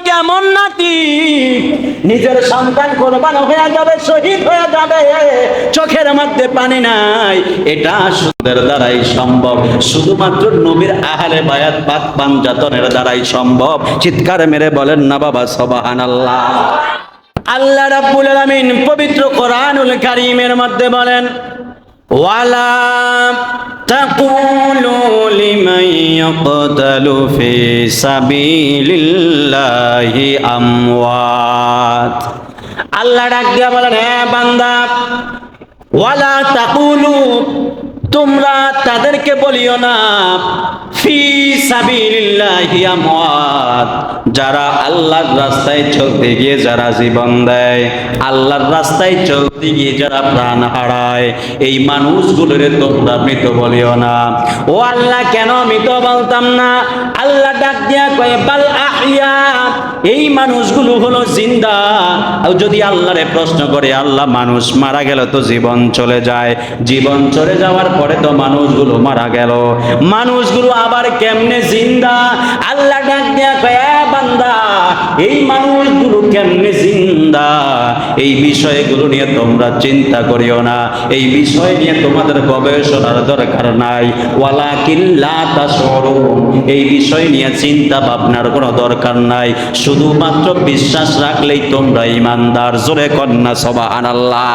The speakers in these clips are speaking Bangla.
কেমন নাতি, নিজের সন্তান কোরবান হয়ে যাবে, শহীদ হয়ে যাবে, চোখের মধ্যে পানি নাই। এটা সুদের দ্বারাই সম্ভব, শুধুমাত্র নবীর আহলে বায়াত পাক পাঞ্জাতনের দ্বারাই সম্ভব। চিৎকার মেরে বলেন না বাবা সুবহানাল্লাহ। আল্লাহ রাব্বুল আলামিন পবিত্র কোরআনুল কারীমের মধ্যে বলেন, ওয়ালা তাকুলু লিমান ইয়াকতালু ফি সাবিলিল্লাহি আমওয়াত। আল্লাহ ডাক দিয়া বলেন, হে বান্দা, ওয়ালা তাকুলু, তোমরা তাদেরকে বলিও না, ফি সাবিলিল্লাহি আমওয়াত, যারা আল্লাহর রাস্তায় চলতে গিয়ে যারা জীবন দেয়, আল্লাহর রাস্তায় চলতে গিয়ে যারা প্রাণ হারায়, এই মানুষগুলোরে তোমরা মৃত বলিও না। ও আল্লাহ, কেন মৃত বলতাম না? আল্লাহ ডাক দিয়া কয়, বাল আহইয়া, এই মানুষগুলো হলো জিন্দা। আর যদি আল্লাহরে প্রশ্ন করে, আল্লাহ মানুষ মারা গেল তো জীবন চলে যায়, জীবন চলে যাওয়ার পরে তো মানুষগুলো মারা গেল, মানুষগুলো আবার কেমনে জিন্দা? আল্লাহ ডাক দিয়া কয়, বান্দা, এই মানুষগুলো কেমনে জিন্দা, এই বিষয়গুলো নিয়ে তোমরা চিন্তা করিও না, এই বিষয় নিয়ে তোমাদের গবেষণার দরকার নাই। ওয়ালাকিন লা তাশউরুন, এই বিষয় নিয়ে চিন্তা ভাবনার কোনো দরকার নাই, শুধুমাত্র বিশ্বাস রাখলেই তোমরা ঈমানদার। জোরে কন্যা সুবহানাল্লাহ।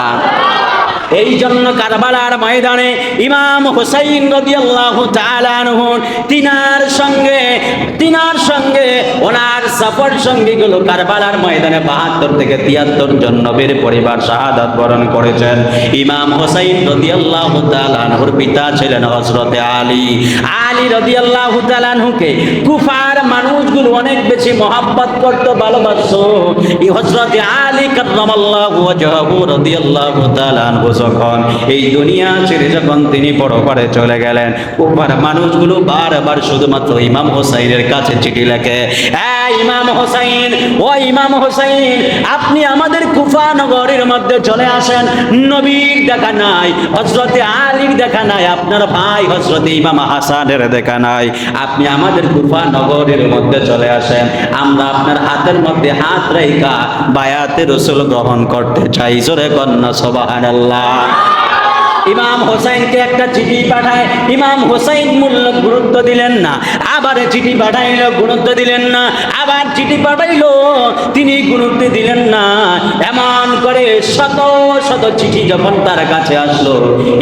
এই জন্য কারবালার ময়দানে ইমাম হুসাইন রাদিয়াল্লাহু তাআলা আনহু তিনার সঙ্গে ওনার সফর সঙ্গীগুলো কারবালার ময়দানে ৭২ থেকে ৭৩ জন নবীর পরিবার শাহাদাত বরণ করেছেন। ইমাম হুসাইন রাদিয়াল্লাহু তাআলা আনহুর পিতা ছিলেন হযরতে আলী। আলী রাদিয়াল্লাহু তাআলা আনহুকে কুফার মানুষগুলো অনেক বেশি মহব্বত করত, ভালোবাসতো। এই হযরতে আলী কাররামাল্লাহু ওয়াজহাহু রাদিয়াল্লাহু তাআলা আনহু যখন এই দুনিয়া ছেড়ে যখন তিনি পরপারে চলে গেলেন, কুফার মানুষগুলো বারবার শুধুমাত্র ইমাম হোসাইনের কাছে চিঠি লেখে, ইমাম হোসাইন, ও ইমাম হোসাইন, আপনি আমাদের কুফা নগরীর মধ্যে চলে আসেন, নবীর দেখা নাই, হযরতে আলীর দেখা নাই, আপনার ভাই হযরতে ইমাম হাসানের দেখা নাই, আপনি আমাদের কুফা নগরীর মধ্যে চলে আসেন, আমরা আপনার হাতের মধ্যে হাত রেখা বায়াতে রাসূল গ্রহণ করতে চাই। জোরে কন্যা সুবহানাল্লাহ। ইমাম হোসাইনকে একটা চিঠি পাঠায়, ইমাম হোসাইন মূল্য গুরুত্ব দিলেন না, আবার চিঠি পাঠাইল, গুরুত্ব দিলেন না, আবার চিঠি পাঠাইল, তিনি গুরুত্ব দিলেন না। এমন করে শত শত চিঠি যখন তার কাছে আসলো,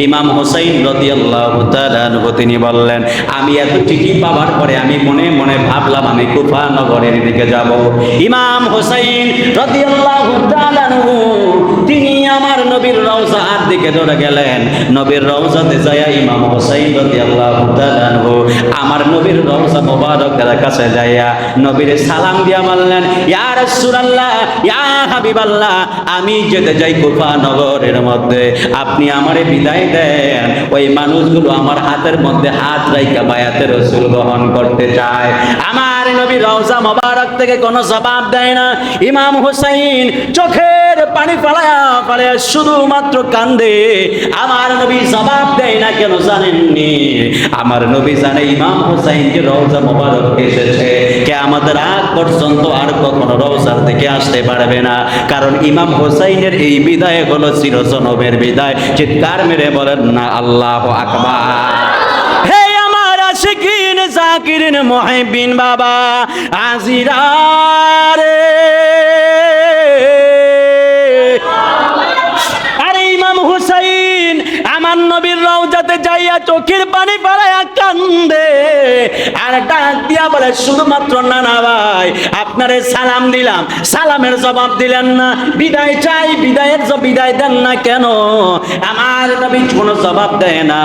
ইমাম হোসাইন রাদিয়াল্লাহু তাআলা আনহু তিনি বললেন, আমি এত চিঠি পাওয়ার পরে আমি মনে মনে ভাবলাম আমি কুফা নগরের দিকে যাব। ইমাম হোসাইন রাদিয়াল্লাহু তাআলা আনহু তিনি আমার নবীর রওজার দিকে দৌড়ে গেলেন। নবীর রওজাতে যায়া ইমাম হোসাইন রাদিয়াল্লাহু তাআলা আনহু আমার নবীর রওজা মোবারকের কাছে যায়া নবীর সালাম দিয়া বললেন, ইয়া রাসূলুল্লাহ, ইয়া হাবিবাল্লাহ, আমি যেতে যাই কুফা নগরের মধ্যে, আপনি আমারে বিদায় দেন। ওই মানুষগুলো আমার হাতের মধ্যে হাত রাইখা বায়াতে রাসূল গ্রহণ করতে চায়। আমার নবী রওজা মোবারক থেকে কোনো জবাব দেয় না। ইমাম হোসাইন চোখের পানি ফালায়া ফালায়া শুধুমাত্র কান্দে। আমার নবী জবাব দেয় না, কেন জানেননি? আমার নবী জানে ইমাম হোসাইন যে রওজা মোবারক এসেছে, কিয়ামতের আগ পর্যন্ত আর কখনো রওজার দিকে আসতে পারবে না, কারণ ইমাম হোসাইনের এই বিদায় হলো চিরজনমের বিদায়। চিৎকার মেরে বলেন না আল্লাহু আকবার। হে আমার আশিকিন জাকিরিন মুহিবিন বাবা আজিরা রে, আমার নবীর রওজাতে যাইয়া চোখের পানি ফেলাইয়া কান্দে আর ডাক দিয়া বলে, শুধুমাত্র নানা ভাই, আপনারে সালাম দিলাম, সালামের জবাব দিলেন না, বিদায় চাই, বিদায়ের বিদায় দেন না কেন? আমার নবী কোনো জবাব দেয় না।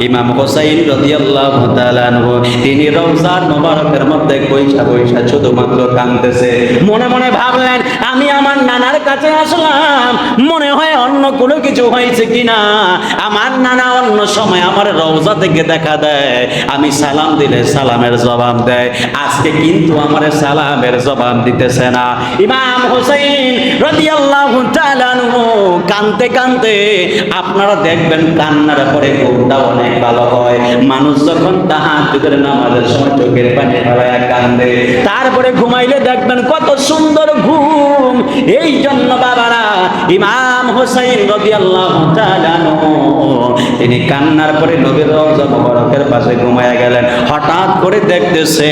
ইমাম হোসাইন রাদিয়াল্লাহু তাআলা আনহু তিনি রওজার মোবারকের মধ্যে বৈশা বৈশা শুধুমাত্র কাঁদতেছে। মনে মনে ভাবলেন, আমি আমার নানার কাছে আসলাম, মনে হয় অন্য কোনো কিছু হয়েছে কিনা, আমার নানা অন্য সময় আমার রওজা থেকে দেখা দেয়, আমি সালাম দিলে দিলে সালামের জবাব দেয়, আজকে কিন্তু আমার সালামের জবাব দিতেছে না। ইমাম হোসেন রাদিয়াল্লাহু তাআলা আনহু কাঁদতে কাঁদতে, আপনারা দেখবেন কান্নার পরে ঘুমটা অনেক ভালো হয়। মানুষ যখন তাহাজ্জুদের নামাজের সময় চোখের পানি ফেলায়া কান্দে, তারপরে ঘুমাইলে দেখবেন কত সুন্দর ঘুম। এই জন্য বাবারা, ইমাম হোসেন রাদিয়াল্লাহু তাআলা আনহু তিনি কান্নার পরে নবীর রওজা মুবারকের পাশে ঘুমায়া গেলেন। হঠাৎ করে দেখতেছে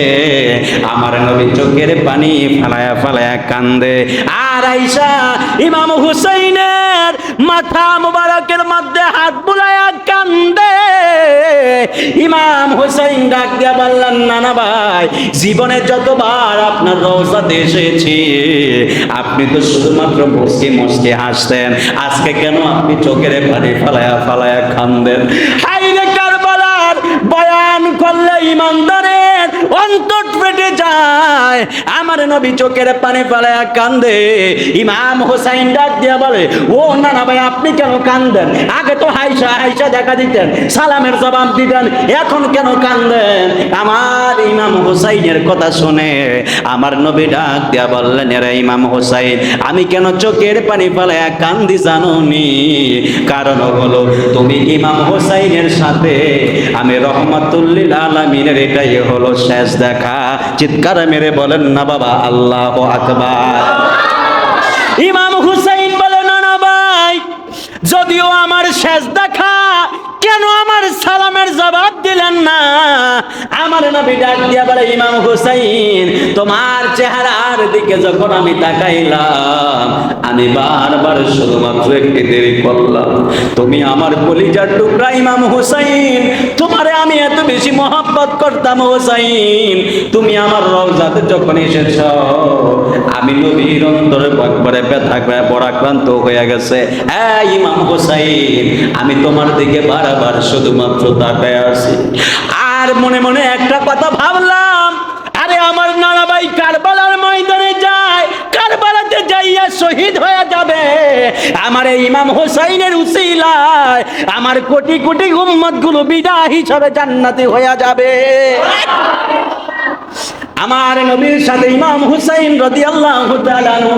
আমার নবী চোখের পানি ফালায়া ফালায়া কান্দে, আর আয়েশা ইমাম হুসাইনের মাথা মুবারকের মধ্যে হাত বুলায়া কান্দে। ইমাম হুসাইন ডাক দিয়া বললেন, নানা ভাই, জীবনে যতবার আপনার রওজাতে এসেছি আপনি তো শুধুমাত্র মুস্কি মুস্কি হাসতেন, আজকে কেন আপনি চোখের পানি ফালায়া ফালায়া কান্দেন? হায়রে কারবালার বয়ান করলে ইমানদারের অন্তর ফেটে যায়। আমার নবী চোখের পানি ফালায়া কান্দে। ইমাম হোসেন ডাক দিয়া বলে, ও নানা ভাই, আপনি কেন কান্দেন? আগে তো হাইসা হাইসা দেখা দিতেন, সালামের জবাব দিতেন, এখন কেন কান্দেন? আমার ইমাম হোসাইনের কথা শুনে আমার নবী ডাক দিয়া বললেন, রে ইমাম হোসাইন, আমি কেন চোখের পানি ফালায়া কান্দি জানোনি? কারণ হলো তুমি ইমাম হোসাইনের সাথে আমি রহমাতুল লিল আলামিনের এটাই হলো শেষ দেখা। চিৎকার মেরে বলেন না বাবা আল্লাহু আকবার। ইমাম হুসাইন বলে, না ভাই, যদিও আমার শেষ দেখা, কেন আমার সালামের জবাব দিলেন না? আমার নবী ডাক দিয়া বলে, ইমাম হুসাইন, তোমার চেহারার দিকে যখন আমি তাকাইলাম, আমি বারবার শুধুমাত্র একটি দেরি করলাম। তুমি আমার কলিজার টুকরা ইমাম হুসাইন, তোমারে আমি এত বেশি মহব্বত করতাম হুসাইন। তুমি আমার রওজাতে যখন এসেছ, আমি নবীর অন্তরে একবারে ব্যথা করে পরাক্রান্ত হয়ে গেছে। হ্যাঁ ইমাম হুসাইন, আমি তোমার দিকে বারবার শুধুমাত্র তাকায় আছি, আর মনে মনে একটা কথা ভাবলাম, আরে আমার নানা ভাই কারবালার ময়দানে যায়, কারবালাতে যাইয়া শহীদ হয়ে যাবে, আমার এই ইমাম হোসাইনের উসিলায় আমার কোটি কোটি উম্মত গুলো বিদায় হিসাবে জান্নাতি হয়ে যাবে। আমার নবীর সাথে ইমাম হুসাইন রাদিয়াল্লাহু তাআলা আনহু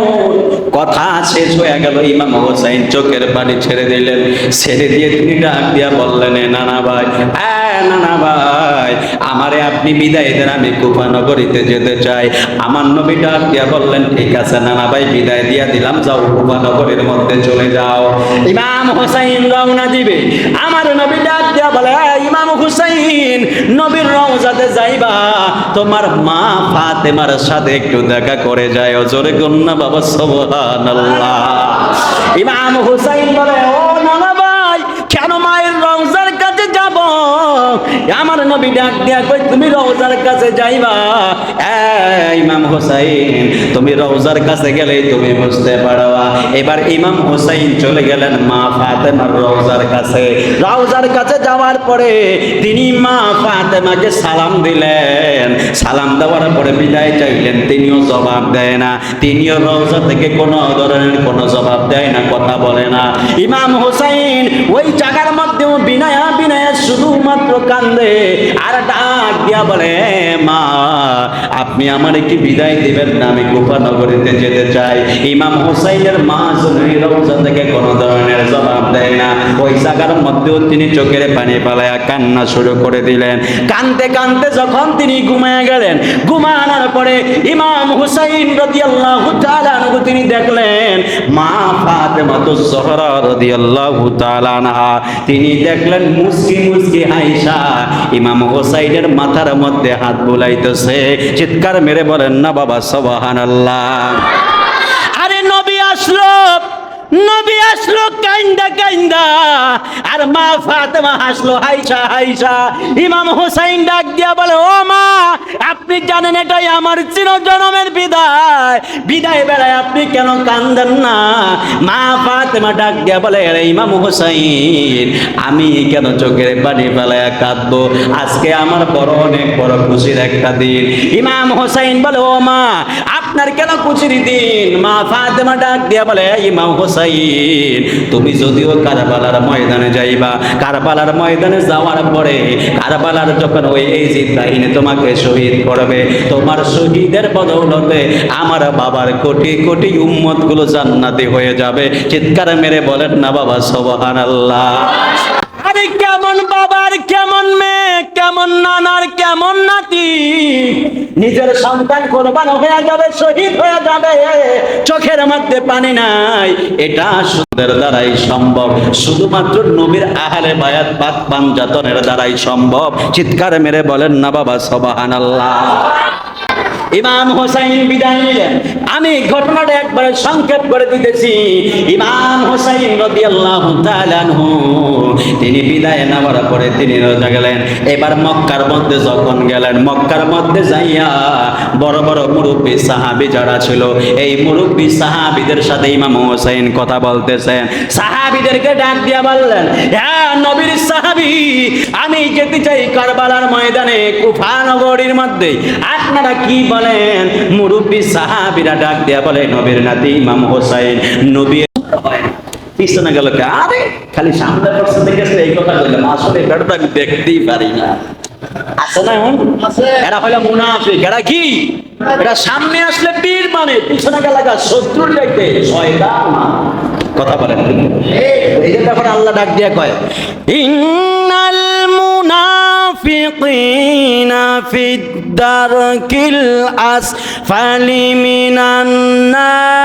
কথা শেষ হয়ে গেল। ইমাম হুসাইন চোখের পানি ছেড়ে দিলেন। ছেড়ে দিয়ে তিনি ডাক দিয়া বললেন, নানা ভাই, নানা ভাই, আমারে আপনি বিদায় দেন, আমি কুফা নগরীতে যেতে চাই। আমার নবী ডাক দিয়া বললেন, ঠিক আছে নানা ভাই, বিদায় দিয়া দিলাম, যাও কুফা নগরীর মধ্যে চলে যাও। ইমাম হুসাইন রওনা দিবে। আমার নবী ডাক দিয়া বলে, ইমাম হুসাইন, নবীর রওজাতে যাইবা, তোমার মা ফাতেমার সাথে একটু দেখা করে যায়। জোরে কন্যা বাবা সুবহানাল্লাহ। ইমাম হুসাইন বলে, ও নানা ভাই, কেন মায়ের রওজার কাছে যাব? আমার নবী ডাক দিয়া কই, তুমি রওজার কাছে যাইবা? ইমাম হুসাইন, তুমি রওজার কাছে গেলেই তুমি বুঝতে পারবা। এবার ইমাম হুসাইন চলে গেলেন মা ফাতেমার রওজার কাছে। রওজার কাছে যাওয়ার পরে তিনি মা ফাতেমাকে সালাম দিলেন। সালাম দেওয়ার পরে বিদায় চাইলেন, তিনিও জবাব দেয় না। তিনিও রওজা থেকে কোনো ধরনের কোনো জবাব দেয় না, কথা বলে না। ইমাম হুসাইন ওই জায়গার মধ্যেও বিনায়া বিনায়া শুধুমাত্র কান্দে, আর ডাক দিয়া বলে, মা, আপনি আমার একটি বিদায় দিবেন না, আমি কুফা নগরীতে যেতে চাই। ইমাম হুসাইনের মা রওজা থেকে কোনো ধরনের জবাব দেয় না। ওই জায়গার মধ্যেও তিনি চোখের পানি পালায়া কান্না শুরু করে দিলেন। কানতে কানতে যখন তিনি ঘুমিয়ে গেলেন, ঘুমানোর পরে ইমাম হুসাইন রাদিয়াল্লাহু তাআলা আনহু তিনি দেখলেন মা ফাতেমাতুজ জোহরা রাদিয়াল্লাহু তাআলা আনহা, তিনি দেখলেন মুস্কি মুস্কি আয়েশা ইমাম হুসাইনের মাথার মধ্যে হাত বুলাইতেছে। চিৎকার মেরে বলেন না বাবা সুবহানাল্লাহ। আরে নবী আসলো, নবী আসলো কাইন্দা কাইন্দা, আর মা ফাতেমা হাসলো হাইসা হাইসা। ইমাম হুসাইন ডাক দিয়া বলে, ও মা, আপনি জানেন এটাই আমার চিরজনমের বিদায়, বিদায় বেলায় আপনি কেন কান্দেন না? মা ফাতেমা ডাক দিয়া বলে, ইমাম হুসাইন, আমি কেন চোখের পানি ফেলায়া কাঁদবো? আজকে আমার বড় অনেক বড় খুশির একটা দিন। ইমাম হুসাইন বলে, ও মা, আপনার কেন কুচির দিন? মা ফাতেমা ডাক দিয়া বলে, ইমাম হোসাইন, তুমি যদিও কারবালার ময়দানে যাইবা, কারবালার ময়দানে যাওয়ার পরে কারবালার যখন ওই এজিদ বাহিনী তোমাকে শহীদ করবে, তোমার শহীদের বদৌলতে আমার বাবার কোটি কোটি উম্মত গুলো জান্নাতি হয়ে যাবে। চিৎকার মেরে বলেন না বাবা সুবহানাল্লাহ। আরে কেমন বাবার কেমন মেয়ে, কেমন নানার কেমন নাতি, নিজের সন্তান কোরবান হয়ে যাবে, শহীদ হয়ে যাবে, চোখের মধ্যে পানি নাই। এটা সুদের দ্বারাই সম্ভব, শুধুমাত্র নবীর আহলে বায়াত পাক পাঞ্জাতনের দ্বারাই সম্ভব। চিৎকার মেরে বলেন না বাবা সুবহানাল্লাহ। ইমাম হোসাইন বিদায় নিলেন। আমি ঘটনাটা একবারে সংক্ষেপ করে দিতেছি। ইমাম হোসাইন রাদিয়াল্লাহু তাআলা আনহু তিনি বিদায় নেওয়ার পরে তিনি রওনা গেলেন। এবার মক্কার মধ্যে যখন গেলেন, মক্কার মধ্যে যাইয়া বড় বড় মুরব্বী সাহাবী যারা ছিল, এই মুরব্বী সাহাবীদের সাথে ইমাম হোসাইন কথা বলতেছেন। সাহাবীদেরকে ডাক দিয়া বললেন, হ্যাঁ নবীর সাহাবী, আমি যেতে চাই কারবালার ময়দানে, কুফা নগরীর মধ্যে, আপনারা কি বলেন? মুরব্বী সাহাবীরা ডাক দিয়া বলে, নবীর নাতি ইমাম হোসাইন নবী পিছনে গেল, আরে খালি সামনে পড়ছে দেখেছে এই কথা বললাম, আসলে ব্যাপারটা আমি দেখতেই পারি না। আছে না এমন? এরা হলো মুনাফিক। এরা কি? এরা সামনে আসলে পীর মানে, পিছনে গেলে শত্রুর চাইতে শয়তান। কথা বলেন, এই যে ব্যাপারে আল্লাহ ডাক দিয়া কয়, ইন্নাল মুনাফিকিনা ফিদ দারকিল আসফালি মিনান নার।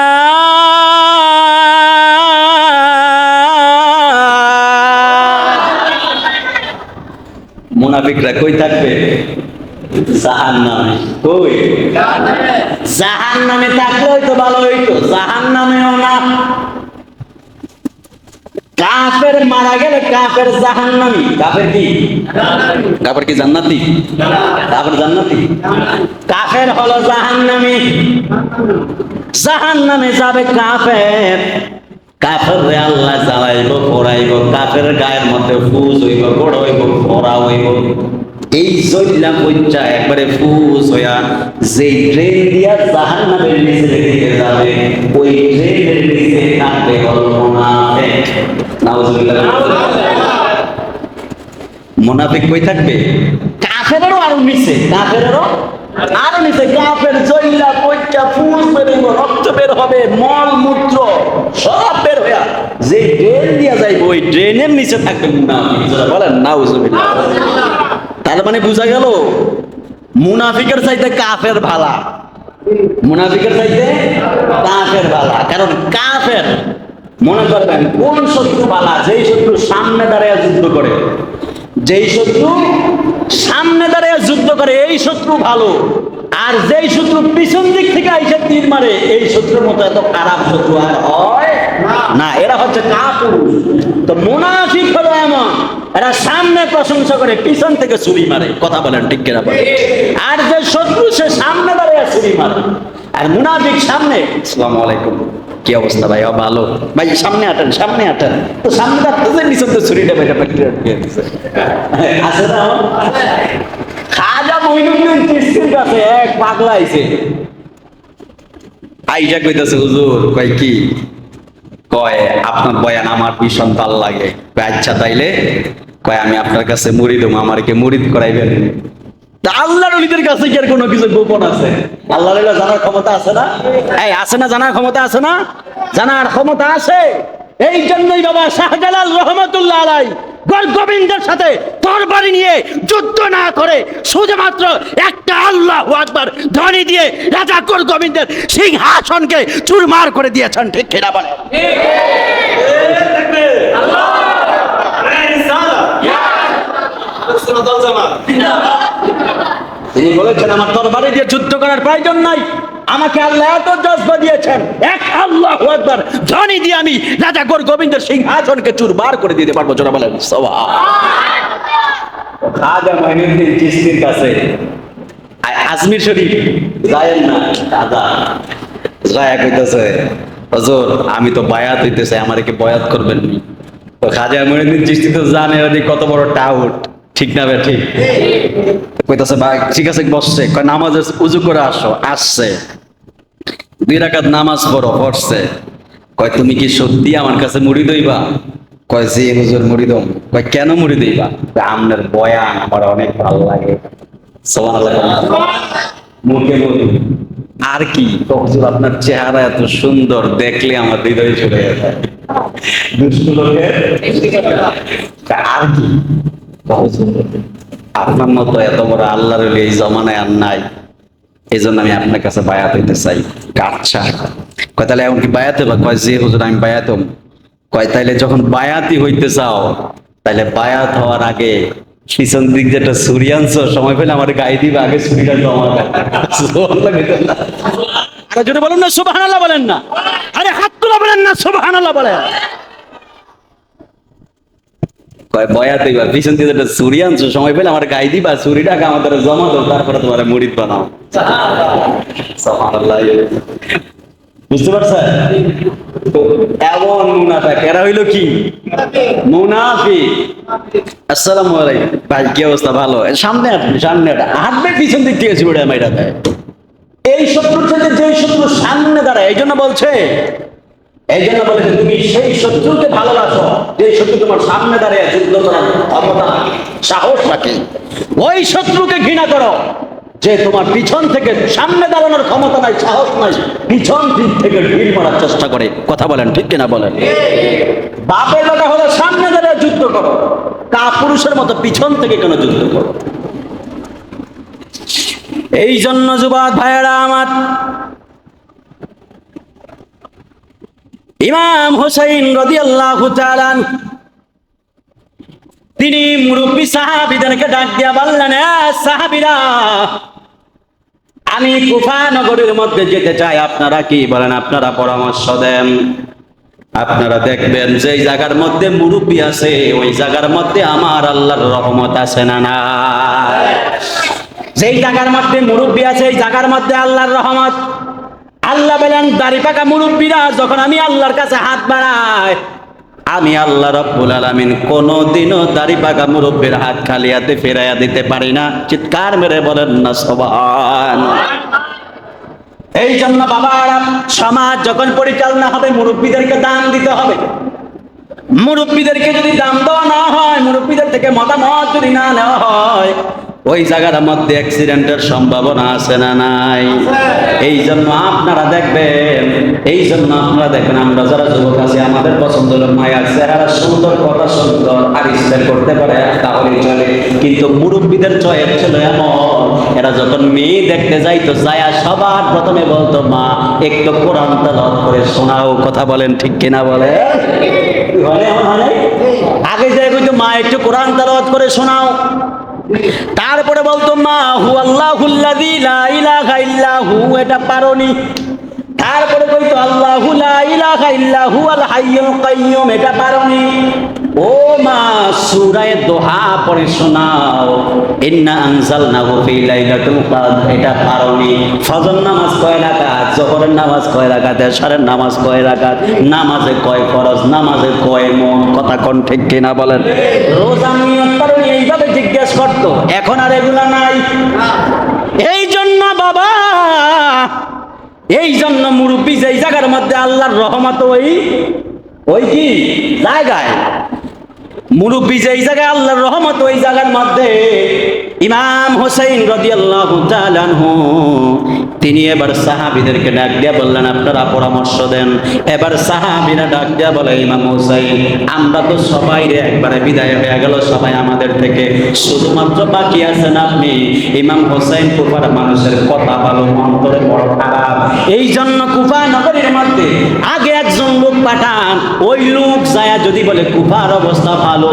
মুনাফিকরা কই থাকবে? জাহান্নামে। কই? জাহান্নামে থাকলে হয়তো ভালো হইতো, জাহান্নামেও না। কাফের মারা গেলে কাফের জাহান্নামী। কাফের কি? কাফের কি জান্নাতি? কাফের জান্নাতি? কাফের হলো জাহান্নামী। জাহান্নামে যাবে কাফের। কাফের রে আল্লাহ জ্বালাইব, পোড়াইব, কাফের গায়ের মধ্যে ফুজ হইব, বড় হইব, ফোড়া হইব। এই জল্লা পয়সা একবারে ফুস হইয়া যে ট্রেন দিয়া জাহান্নামের নিচে দিকে যাবে, ওই ট্রেনের নিচে থাকবে হলো মুনাফিক। নাউজুবিল্লাহ। মুনাফিক কই থাকবে? কাফেরেরও আরো নিচে, কাফেরেরও আরো নিচে। কাফের জল্লা পয়সা ফুস বেরোবে, রক্ত বের হবে, মল মূত্র সব বের হইয়া যে ট্রেন দিয়া যাইবে, ওই ট্রেনের নিচে থাকবে মুনাফিক। বলেন নাউজুবিল্লাহ। তার মানে বোঝা গেল মুনাফিকের চাইতে কাফের ভালা। মুনাফিকের চাইতে কাফের ভালা। কারণ কাফের, মনে করবেন কোন শত্রু ভালা? যেই শত্রু সামনে দাঁড়িয়ে যুদ্ধ করে, যেই শত্রু সামনে দাঁড়িয়ে যুদ্ধ করে এই শত্রু ভালো। আর যেই শত্রু পিছন দিক থেকে আইসা তীর মারে, এই শত্রুর মতো এত খারাপ শত্রু আর হয় না। এরা হচ্ছে কাপুরুষ। তো মুনাফিক হলো এমন, এরা সামনে প্রশংসা করে, পিছন থেকে ছুরি মারে। কথা বলেন ঠিক কিনা বলেন? আর যে শত্রু সে সামনে দাঁড়িয়ে ছুরি মারে, আর মুনাফিক সামনে। আসসালামু আলাইকুম, কি অবস্থা ভাই? ভালো ভাই, সামনে আটেন, সামনে আটেন। তো সামনে দাঁড়াতে পিছন তো ছুরিটা বেটা প্যাকেটে আছে না? খাজা মঈনুদ্দিন চিশতির কাছে এক পাগলা আইছে, আইসা কইতাছে, হুজুর। কয় কি? কয় আপনার বয়ান আমার ভীষণ ভালো লাগে। আচ্ছা তাইলে কয় আমি আপনার কাছে মুরিদ হবো, আমাকে মুরিদ করাইবেন। আল্লাহর ওলিদের কাছে কি আর কোনো কিছু গোপন আছে? আল্লাহর ওলি জানার ক্ষমতা আছে না? এই আছে না? জানার ক্ষমতা আছে না? জানার ক্ষমতা আছে। এই জন্যই বাবা শাহজালাল রহমাতুল্লাহ আলাইহি গোবিন্দের সাথে তরবারি নিয়ে যুদ্ধ না করে শুধুমাত্র একটা আল্লাহু আকবার ধ্বনি দিয়ে রাজা গোবিন্দের সিংহাসনকে চুরমার করে দিয়েছেন। ঠিক কিনা বলে? তিনি বলেছেন আমার তরবারি দিয়ে যুদ্ধ করার প্রয়োজন নাই, আমাকে আল্লাহ এত জজবা দিয়েছেন, এক আল্লাহু আকবার ধ্বনি দিয়ে আমি রাজা গোবিন্দের সিংহাসনকে চুরমার করে দিতে পারবো। জোরে বলেন সুবহানাল্লাহ। খাজা মঈনুদ্দিন চিশতির কাছে আজমির শরীফ যায়েন না, দাদা যায় কইতেছে, হুজুর আমি তো বায়াত হইতে চাই, আমারে কি বয়াত করবেন? তো খাজা মঈনুদ্দিন চিশতি তো জানে ওদি কত বড় টাউট। ঠিক না ভাই? ঠিক কইতাছে ভাই, ঠিক আছে বসছে। কয় নামাজের উজু করে আসো। আসছে, 2 রাকাত নামাজ পড়ছে। কয় তুমি কি সত্যি আমার কাছে মুড়ি দইবা? কয় জি হুজুর মুড়ি দম। কয় কেন মুড়ি দইবা? আপনার বয়ান আমার অনেক ভালো লাগে। সুবহানাল্লাহ। মুখে বলি আর কি? হুজুর আপনার চেহারা এত সুন্দর, দেখলে আমার হৃদয় চলে যায়। দুষ্ট লোকের আর কি? হুজুর আপনার মতো এত বড় আল্লাহর ওলি এই জমানায় আর নাই, এই জন্য আমি আপনার কাছে বায়াত হইতে চাই। আচ্ছা, কয় তাহলে এখন কি বায়াত হইবা? কয় জি হুজুর আমি বায়াত হম। কয় তাইলে যখন বায়াতই হইতে চাও, তাইলে বায়াত হওয়ার আগে পিছন দিক যেটা ছুরি আনছো, সময় পেলে আমার গায়ে দিবে, আগে ছুরিটা জমা যদি বলেন না সুবহানাল্লাহ বলেন না, আরে হাত তুলা বলেন না সুবহানাল্লাহ বলেন। কয় বয়াত হইবা, পিছন দিকে যেটা ছুরি আনছো, সময় পেলে আমার গায়ে দিবা, ছুরিটাকে আমাদের জমা দাও, তারপরে তোমার মুরিদ বানাও। সুবহানাল্লাহ। বুঝতে পারছেন? এমন মুনাফিক এরা হইল কি? মুনাফিক। আসসালামু আলাইকুম ভাই, কি অবস্থা? ভালো। সামনে আপনি সামনে হাঁটবে, পিছন দিক থেকে ছুড়ে মাইরা দেয়। এই শত্রুর সাথে যে শত্রু সামনে দাঁড়ায়, এই জন্য বলছে, এই জন্য বলেছে তুমি সেই শত্রুকে ভালোবাসো যে শত্রু তোমার সামনে দাঁড়িয়ে যুদ্ধ করার ক্ষমতা সাহস রাখে। ওই শত্রুকে ঘৃণা করো যে তোমার পিছন থেকে সামনে দাঁড়ানোর ক্ষমতা নাই, সাহস নাই, পিছন দিক থেকে ঢিল মারার চেষ্টা করে। কথা বলেন ঠিক কিনা বলেন? বাপের বেটা হলে সামনে দাঁড়িয়ে যুদ্ধ করো, কাপুরুষের মতো পিছন থেকে কেন যুদ্ধ করো? এই জন্য যুবক ভাইয়েরা আমার, ইমাম হুসাইন রাদিয়াল্লাহু তাআলা তিনি মুরব্বী সাহাবীদেরকে ডাক দিয়া বললেন, সাহাবীরা আমি কুফা নগরীর মধ্যে যেতে চাই, আপনারা কি বলেন? আপনারা পরামর্শ দেন। আপনারা দেখবেন যেই জায়গার মধ্যে মুরব্বী আছে, ওই জায়গার মধ্যে আমার আল্লাহর রহমত আছে না নাই? যেই জায়গার মধ্যে মুরব্বী আছে, এই জায়গার মধ্যে আল্লাহর রহমত। আল্লাহ বলেন দাড়ি পাকা মুরব্বীরা যখন আমি আল্লাহর কাছে হাত বাড়াই, আমি আল্লাহ রাব্বুল আলামিন কোনদিনও দাড়ি পাকা মুরব্বীর হাত খালি হাতে ফেরাইয়া দিতে পারি না। চিৎকার মেরে বলেন না সুবহানাল্লাহ। এই জন্য বাবারা, সমাজ যখন পরিচালনা হবে, মুরব্বীদেরকে দাম দিতে হবে। মুরব্বীদেরকে যদি দাম দেওয়া না হয়, মুরব্বীদের থেকে মতামত যদি না নেওয়া হয়, ওই জায়গার মধ্যে অ্যাক্সিডেন্টের সম্ভাবনা আছে না নাই? এই জন্য আপনারা দেখবেন, আমরা যারা যুবক আছি, আমাদের পছন্দ হলো মায়ের চেহারা সুন্দর, কথা সুন্দর, আর স্টাইল করতে পারে তাহলে চলে। কিন্তু মুরব্বীদের চয়েস ছিল এমন, এরা যখন মেয়ে দেখতে যাইতো, যায়া সবার প্রথমে বলতো, মা একটু কোরআন তেলাওয়াত করে শোনাও। কথা বলেন ঠিক কিনা বলে? আগে যাই কইতো, মা একটু কোরআন তেলাওয়াত করে শোনাও। তারপরে বলতো, মা হু আল্লাহুল্লাযী লা ইলাহা ইল্লা হু, এটা পারোনি। তারপরে কইতো, আল্লাহু লা ইলাহা ইল্লা হুয়াল হাইয়ুল কাইয়্যুম, এটা পারোনি। ও মা সূরা দোহা পড়ে শোনাও, ইন্না আনজালনাহু ফি লাইলাতুল কদর, এটা পারোনি। ফজর নামাজ কয় রাকাত, যোহরের নামাজ কয় রাকাত, এশারের নামাজ কয় রাকাত, নামাজে কয় ফরজ, নামাজে কয় মন। কথা কোন ঠিক কিনা বলেন? রোজা নিয়ত পারোনি, এইভাবে জিজ্ঞেস করতো। এখন আর এগুলা নাই। এই জন্য বাবা, এই জন্য মুরব্বী যেই জায়গার মধ্যে আল্লাহর রহমত, ওই কি জায়গায়, মুরব্বী যেই জায়গায় আল্লাহর রহমত, ওই জায়গার মধ্যে ইমাম হুসাইন রাদিয়াল্লাহু তাআলা আনহু তিনি এবার সাহাবীদেরকে ডাক দিয়া বললেন, আপনারা পরামর্শ দেন। এবার সাহাবীরা ডাক দিয়া বলে, ইমাম হুসাইন, আমরা তো সবাই একবারে বিদায় হয়ে গেল, সবাই আমাদের থেকে, শুধুমাত্র বাকি আছেন আপনি। ইমাম হুসাইন কুফার মানুষের কথা ভালো, অন্তরে বড় খারাপ। এই জন্য কুফা নগরীর মধ্যে আগে একজন লোক পাঠান, ওই লোক যায় যদি বলে কুফার অবস্থা ভালো,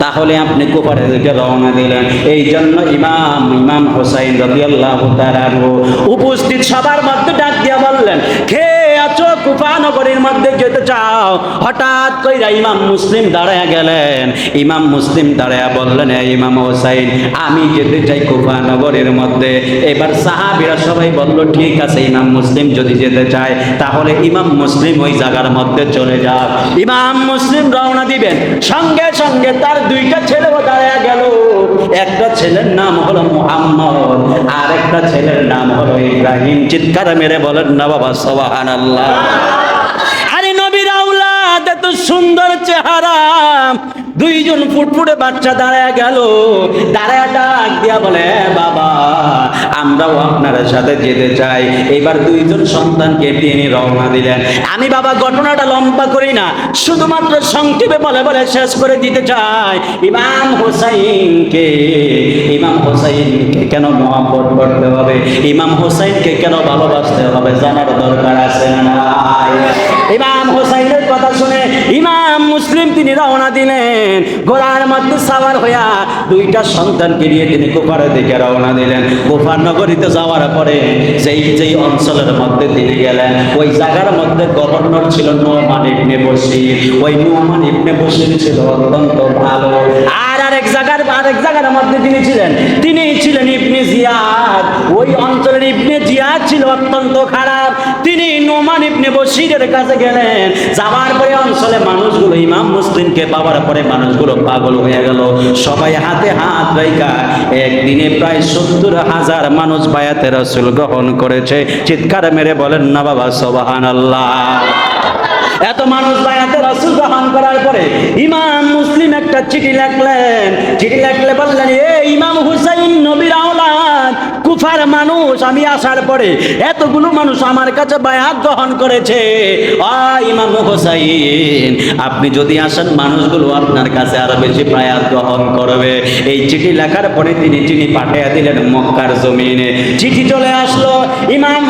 তাহলে আপনি কুফারের দিকে রওনা দিলেন। এই জন্য ইমাম হুসাইন রাদিয়াল্লাহু তাআলা উপস্থিত সবার মধ্যে ডাক দিয়া বললেন, কে আছো কুফা নগরীর মধ্যে যেতে চাও? হঠাৎ কইরা ইমাম মুসলিম দাঁড়ায়া গেলেন। ইমাম মুসলিম দাঁড়ায়া বললেন, ইমাম হুসাইন, আমি যেতে চাই কুফা নগরীর মধ্যে। এবার সাহাবীরা সবাই বলল, ঠিক আছে, ইমাম মুসলিম যদি যেতে চায় তাহলে ইমাম মুসলিম ওই জায়গার মধ্যে চলে যাক। ইমাম মুসলিম রওনা দিবেন, সঙ্গে সঙ্গে তার দুইটা ছেলেও দাঁড়ায়া গেল। একটা ছেলের নাম হলো মুহাম্মদ, আর একটা ছেলের নাম হলো ইব্রাহিম। চিৎকার মেরে বলেন না বাবা সুবহানাল্লাহ। আরে নবীর আওলাদ, এত সুন্দর চেহারা, দুইজন ফুটফুটে বাচ্চা দাঁড়ায় গেল, দাঁড়ায় ডাক দিয়া বলে, বাবা আমরাও আপনার সাথে যেতে চাই। এবার দুইজন সন্তানকে তিনি রওনা দিলেন। আমি বাবা ঘটনাটা লম্বা করি না, শুধুমাত্র সংক্ষেপে বলে বলে শেষ করে দিতে চাই। ইমাম হোসাইনকে কেন মহব্বত করতে হবে, ইমাম হোসাইনকে কেন ভালোবাসতে হবে জানার দরকার আছে না নাই? ইমাম হোসাইনের কথা শুনে ইমাম মুসলিম তিনি রওনা দিলেন, ঘোড়ার মধ্যে সাওয়ার হইয়া দুইটা সন্তানকে নিয়ে তিনি কুফারের দিকে রওনা দিলেন। কুফার নগরীতে যাওয়ার পরে যেই অঞ্চলের মধ্যে তিনি গেলেন, ওই জায়গার মধ্যে গভর্নর ছিল নুমান ইবনে বশির। ওই নুমান ইবনে বশির ছিল অত্যন্ত ভালো। আর আরেক জায়গার মধ্যে তিনি ছিলেন ইবনে জিয়াদ। ওই অঞ্চলের ইবনে জিয়াদ ছিল অত্যন্ত খারাপ। তিনি নুমান ইবনে বশিরের কাছে গেলেন। যাওয়ার পরে অঞ্চলে মানুষগুলো ইমাম মুসলিমকে পাওয়ার পরে মানুষগুলো পাগল হয়ে গেল। সবাই হাতে হাত রাইখা একদিনে প্রায় 70,000 মানুষ বায়াতে রাসূল গ্রহণ করেছে। চিৎকার মেরে বলেন না বাবা সুবহানাল্লাহ। এত মানুষ বায়াতে রাসূল গ্রহণ করার পরে ইমাম মুসলিম একটা চিঠি লিখলেন। চিঠি লিখলে বললেন, এ ইমাম হুসাইন নবীর আওলাদ, কুফার মানুষ আমি আসার পরে এতগুলো মানুষ আমার কাছে বায়াত গ্রহণ করেছে। ইমাম হুসাইন আপনি যদি আসেন, মানুষগুলো আপনার কাছে আরো বেশি বায়াত গ্রহণ করবে। এই চিঠি লেখার পরে তিনি চিঠি পাঠিয়ে দিলেন মক্কার জমিনে। চিঠি চলে আসলো। ইমাম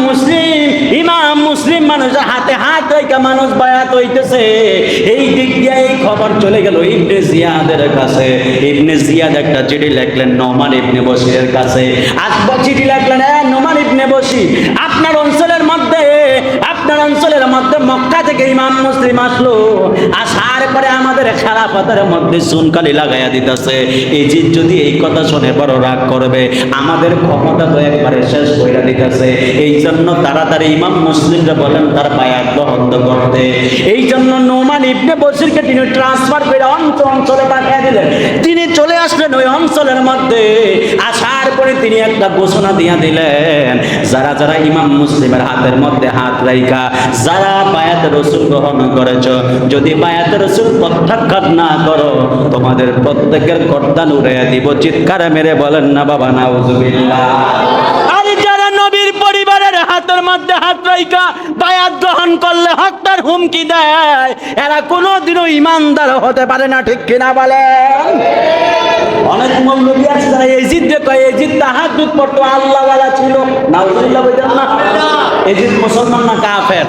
মুসলিম মানুষের হাতে হাত রেখে মানুষ বায়াত হইতেছে। এই দিক দিয়ে এই খবর চলে গেল ইবনে জিয়াদের কাছে। ইবনে জিয়াদ একটা চিঠি লিখলেন নোমান ইবনে বশিরের কাছে। আসবা চিঠি লিখলেন, নোমান ইবনে বশির, আপনার অঞ্চলের মধ্যে মক্কা থেকে ইমাম মুসলিম আসলো। আসার পরে আমাদের খেলাফতের মধ্যে চুনকালি লাগাইয়া দিতেছে। ইজিদ যদি এই কথা শুনে বড় রাগ করবে, আমাদের ক্ষমতা তো একবারে শেষ করে দিতেছে। এই জন্য তাড়াতাড়ি ইমাম মুসলিমরা বলেন তার বায়াত গ্রহণ করতে। এই জন্য নোমান ইবনে বশিরকে তিনি ট্রান্সফার করে অঞ্চলে পাঠিয়ে দিলেন। তিনি চলে আসলেন ওই অঞ্চলের মধ্যে। আসার পরে তিনি একটা ঘোষণা দিয়ে দিলেন, যারা যারা ইমাম মুসলিমের হাতের মধ্যে হাত রাইখা যারা বায়াত রাসূল গ্রহণ করেছ, যদি বায়াত রাসূল প্রত্যাখ্যান না করো, তোমাদের প্রত্যেকের গর্দান উড়াইয়া দিব। চিৎকার মেরে বলেন না বাবা নাউজুবিল্লাহ। পরিবারের হাতের মধ্যে হাত রাইখা বায়াত গ্রহণ করলে হত্যার হুমকি দেয়, এরা কোনোদিনও ইমানদার হতে পারে না। ঠিক কিনা বলেন? অনেক মৌলবী আছে যারা এজিদ তাহাজ্জুদ পড়তো, আল্লাহওয়ালা ছিল। নাউজুবিল্লাহ বলেন না। এজিদ মুসলমান না কাফের?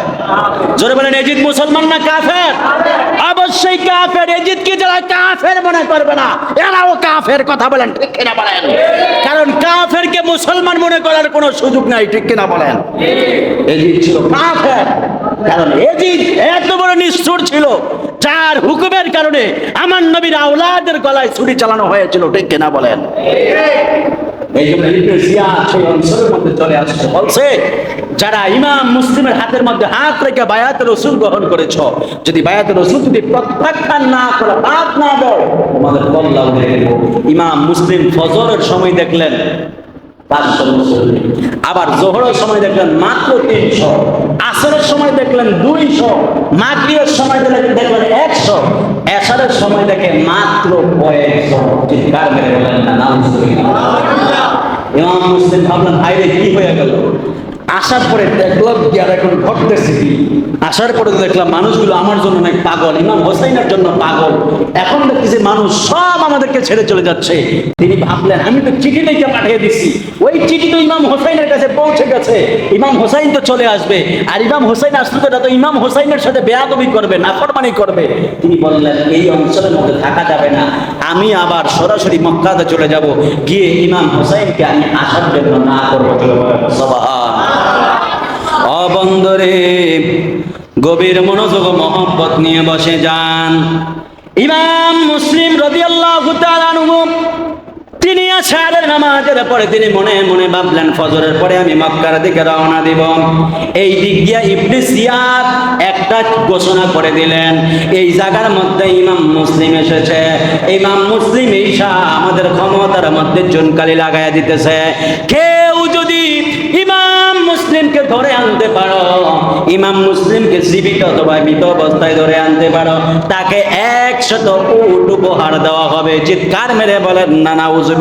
জোরে বলেন, এজিদ মুসলমান না কাফের? অবশ্যই কাফের। এজিদকে যারা কাফের মনে করবে না, এরাও কাফের। কথা বলেন, ঠিক কিনা বলেন? কারণ কাফেরকে মুসলমান মনে করার কোনো সুযোগ নাই। ঠিক কিনা বলেন? এজিদ ছিল কাফের। কারণ এজিদ এত বড় নিষ্ঠুর ছিল, যার হুকুমের কারণে আমার নবীর আওলাদের গলায় ছুরি চালানো হয়েছিল। ঠিক কিনা বলেন? এই জন্য ইবনে জিয়াদ সেই অঞ্চলের মধ্যে চলে আসছে, বলছে যারা ইমাম মুসলিমের হাতের মধ্যে হাত রেখে বায়াত রাসূল গ্রহণ করেছ, যদি বায়াত রাসূল যদি প্রত্যাখ্যান না করো, হাত না দাও, তোমাদের কল্লা উড়ে দেব। ইমাম মুসলিম ফজরের সময় দেখলেন 500 মুসল্লি, আবার জোহরের সময় দেখলেন মাত্র 300, আসরের সময় দেখলেন 200, মাগরিবের সময় দেখলেন 100, এশারের সময় দেখে মাত্র 100। চিৎকার মেরে বলেন না নাউজুবিল্লাহ। ইমাম মুসলিম ভাবলেন, ভাইরে কি হয়ে গেল? আসার পরে দেখলাম কি আর এখন ঘটতেছে কি? আসার পরে দেখলাম মানুষগুলো আমার জন্য অনেক পাগল, ইমাম হোসাইনের জন্য পাগল। এখন দেখতেছি মানুষ সব আমাদেরকে ছেড়ে চলে যাচ্ছে। তিনি ভাবলেন, আমি তো চিঠি লিখে পাঠিয়ে দিচ্ছি, ওই চিঠি তো ইমাম হোসাইনের কাছে পৌঁছে গেছে, ইমাম হোসাইন তো চলে আসবে। আর ইমাম হোসাইন আসলে তো ইমাম হোসাইনের সাথে বেয়াদবি করবে, নাফরমানি করবে। তিনি বললেন, এই অঞ্চলের মধ্যে থাকা যাবে না, আমি আবার সরাসরি মক্কাতে চলে যাব, গিয়ে ইমাম হোসাইনকে আমি আসার জন্য না করবো। বন্ধরে গভীর মনোযোগ মহব্বত নিয়ে বসে যান। ইমাম মুসলিম রাদিয়াল্লাহু তাআলা আনহু তিনি আশারের নামাজের পরে তিনি মনে মনে ভাবলেন ফজরের পরে আমি মক্কার দিকে রওনা দিব। এই দিক দিয়া ইবনে জিয়াদ একটা ঘোষণা করে দিলেন, এই জায়গার মধ্যে ইমাম মুসলিম এসেছে, ইমাম মুসলিম ঈশা আমাদের ক্ষমতার মধ্যে চুনকালি লাগাইয়া দিতেছে। কেউ যদি ইমাম মুসলিমকে ধরে আনতে পারো, ইমাম মুসলিমকে জীবিত অথবা মৃত অবস্থায় ধরে আনতে পারো, তাকে 100 উট উপহার দেওয়া হবে। চিৎকার মেরে বলেন না নাউজুবিল্লাহ।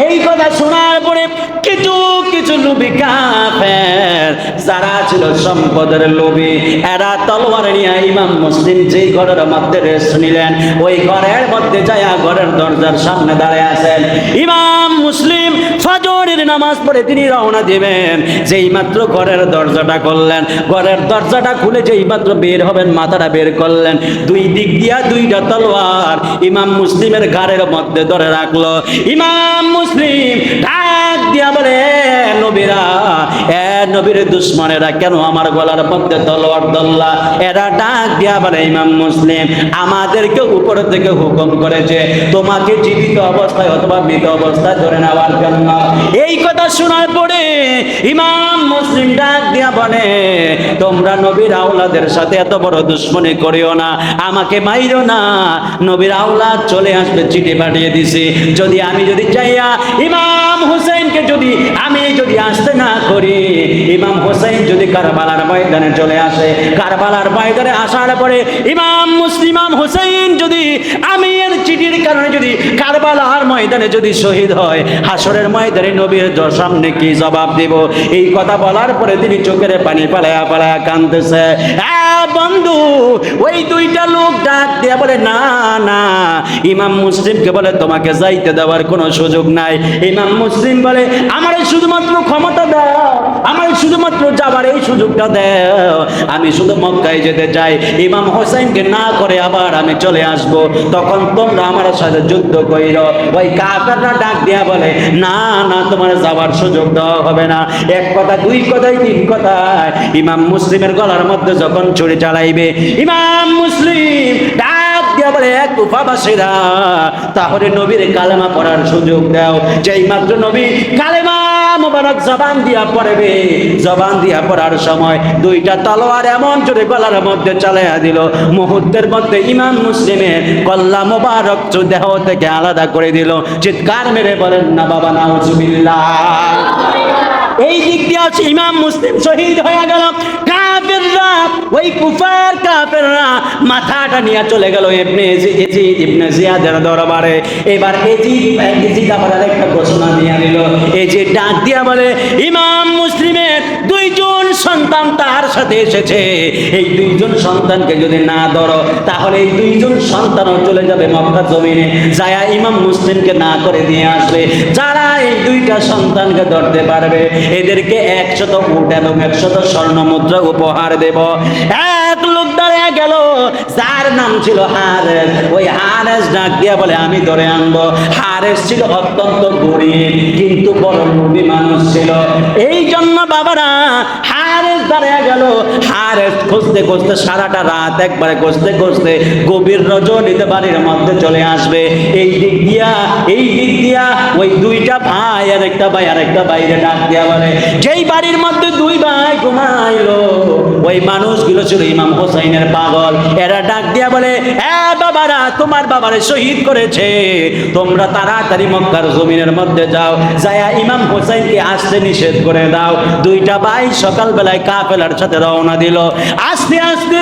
এই কথা শোনার পরে কিছু কিছু লোভী কাফের যারা ছিল সম্পদের লোভী, এরা তলোয়ার নিয়ে ইমাম মুসলিম যেই ঘরের মধ্যে রেস্ট নিলেন, ওই ঘরের মধ্যে যায়া ঘরের দরজার সামনে দাঁড়িয়ে আছেন। ইমাম মুসলিম ফজরের নামাজ পড়ে তিনি রওনা দিবেন, যেই মাত্র ঘরের দরজাটা করলেন, ঘরের দরজাটা খুলে যেই মাত্র বের হবেন, মাথাটা বের করলেন, দুই দিক দিয়া দুইটা তলোয়ার ইমাম মুসলিমের ঘাড়ের মধ্যে ধরে রাখলো। ইমাম মুসলিম ডাক দিয়া বলে, নবীরা, নবীর দুশ্মনেরা কেন আমার গলার মধ্যে তলোয়ার ধরলা? এরা ডাক দিয়া বলে, ইমাম মুসলিম আমাদেরকে উপর থেকে হুকুম করেছে তোমাকে জীবিত অবস্থায় অথবা মৃত অবস্থায় ধরে নেওয়ার জন্য। এই কথা শোনার পরে ইমাম মুসলিম ডাক দিয়া বলে, তোমরা নবীর আওলাদের সাথে এত বড় দুশ্মনী করিও না, আমাকে মাইরো না, নবীর আওলাদ চলে আসবে, চিঠি পাঠিয়ে দিছি। যদি আমি চাইয়া ইমাম হুসাইনকে আমি যদি আসতে না করি, ইমাম হুসাইন যদি কারবালার ময়দানে চলে আসে, কারবালার ময়দানে আসার পরে ইমাম হুসাইন যদি আমি এর চিঠির কারণে যদি কারবালার ময়দানে যদি শহীদ হয়, হাসরের ময়দানে নবীর সামনে কি জবাব দিব? এই কথা বলার পরে তিনি চোখের পানি পালায়া পালায়া কাঁদতেছে। বন্ধু, ওই দুইটা লোক ডাক দিয়ে বলে, না না, ইমাম মুসলিমকে বলে তোমাকে যাইতে দেওয়ার কোনো সুযোগ নাই। ইমাম মুসলিম বলে, আমার শুধুমাত্র ক্ষমতা দাও, আমার শুধুমাত্র যাবার এই সুযোগটা দাও, আমি শুধু মক্কায় যেতে চাই, ইমাম হোসেনকে না করে আবার আমি চলে আসব, তখন তোমরা আমার সাথে যুদ্ধ কইরো। ওই কাফেররা ডাক দিয়া বলে, না না, তোমার যাবার সুযোগ দেওয়া হবে না। এক কথা, দুই কথায়, তিন কথায় ইমাম মুসলিমের গলার মধ্যে যখন ছুরি চালাইবে, ইমাম মুসলিম ডাক দিয়া বলে, এক কুফাবাসীরা, তাহলে নবীর কালেমা পড়ার সুযোগ দাও। যেই মাত্র নবী কালেমা মুবারক জবান দিয়া পড়বে, জবান দিয়া পড়ার সময় দুইটা তলোয়ার এমন জোরে গলার মধ্যে চালাইয়া দিল, মুহূর্তের মধ্যে ইমাম মুসলিমের কল্লা মুবারক দেহ থেকে আলাদা করে দিল। চিৎকার মেরে বলেন না বাবা নাউজুবিল্লাহ। এই দিক দিয়ে আছে ইমাম মুসলিম শহীদ হয়ে গেল। কাফেররা, ওই কুফার কাফেররা মাথাটা নিয়ে চলে গেল ইবনে জিয়াদের দরবারে। এবার এজিদ আবার একটা ঘোষণা দিয়ে দিল। এজিদ ডাক দিয়া বলে, ইমাম মুসলিমের দুইজন সন্তান তার সাথে এসেছে, এই দুইজন সন্তানকে যদি না ধরো, তাহলে এই দুইজন সন্তানও চলে যাবে মক্কা জমিনে, যায়া ইমাম মুসলিমকে না করে দিয়ে আসবে। যারা এই দুইটা সন্তানকে ধরতে পারবে, এদেরকে 100 উট এবং 100 স্বর্ণ মুদ্রা উপহার দেব। এক লোক দাঁড়িয়ে গেল, যার নাম ছিল হারেস। ওই হারেস ডাক দিয়া বলে, আমি ধরে আনবো। হারেস ছিল অত্যন্ত গরিব, কিন্তু বড় লোভী মানুষ ছিল। এই জন্য বাবারা হারেস দাঁড়িয়ে গেল। হারেস খুঁজতে খুঁজতে সারাটা রাত একবারে খুঁজতে খুঁজতে গভীর রজনীতে বাড়ির মধ্যে চলে আসবে। এই দিক দিয়া ওই দুইটা ভাই আর একটা বাইরে ডাক দিয়া বলে, যেই বাড়ির মধ্যে দুই ভাই ঘুমাইলো, ওই মানুষগুলো ছিল ইমাম হোসাইনের পাগল। এরা ডাক দিয়া বলে, বাবারা, তোমার বাবারে শহীদ করেছে, তোমরা তাড়াতাড়ি মক্কার জমিনের মধ্যে যাও, যায়া ইমাম হোসাইনকে আসতে নিষেধ করে দাও। দুইটা ভাই সকালবেলায় কাফেলার সাথে রওনা দিল। আস্তে আস্তে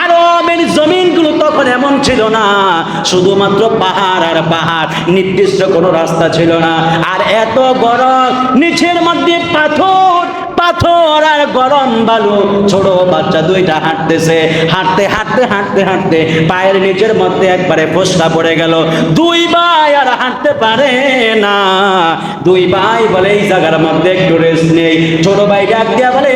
আরবের জমিনগুলো তখন এমন ছিল না, শুধুমাত্র পাহাড় আর পাহাড়, নির্দিষ্ট কোনো রাস্তা ছিল না। আর এত গরম, নিচের মধ্যে পাথর আর গরম বালু। ছোট বাচ্চা দুইটা হাঁটতেছে, হাঁটতে পায়ের নিচের মধ্যে একবারে ফোসকা পড়ে গেল। দুই ভাই আর হাঁটতে পারে না। দুই ভাই বলে, এই জায়গার মধ্যে একটু রেস্ট নেই। ছোট ভাই ডাক দিয়া বলে,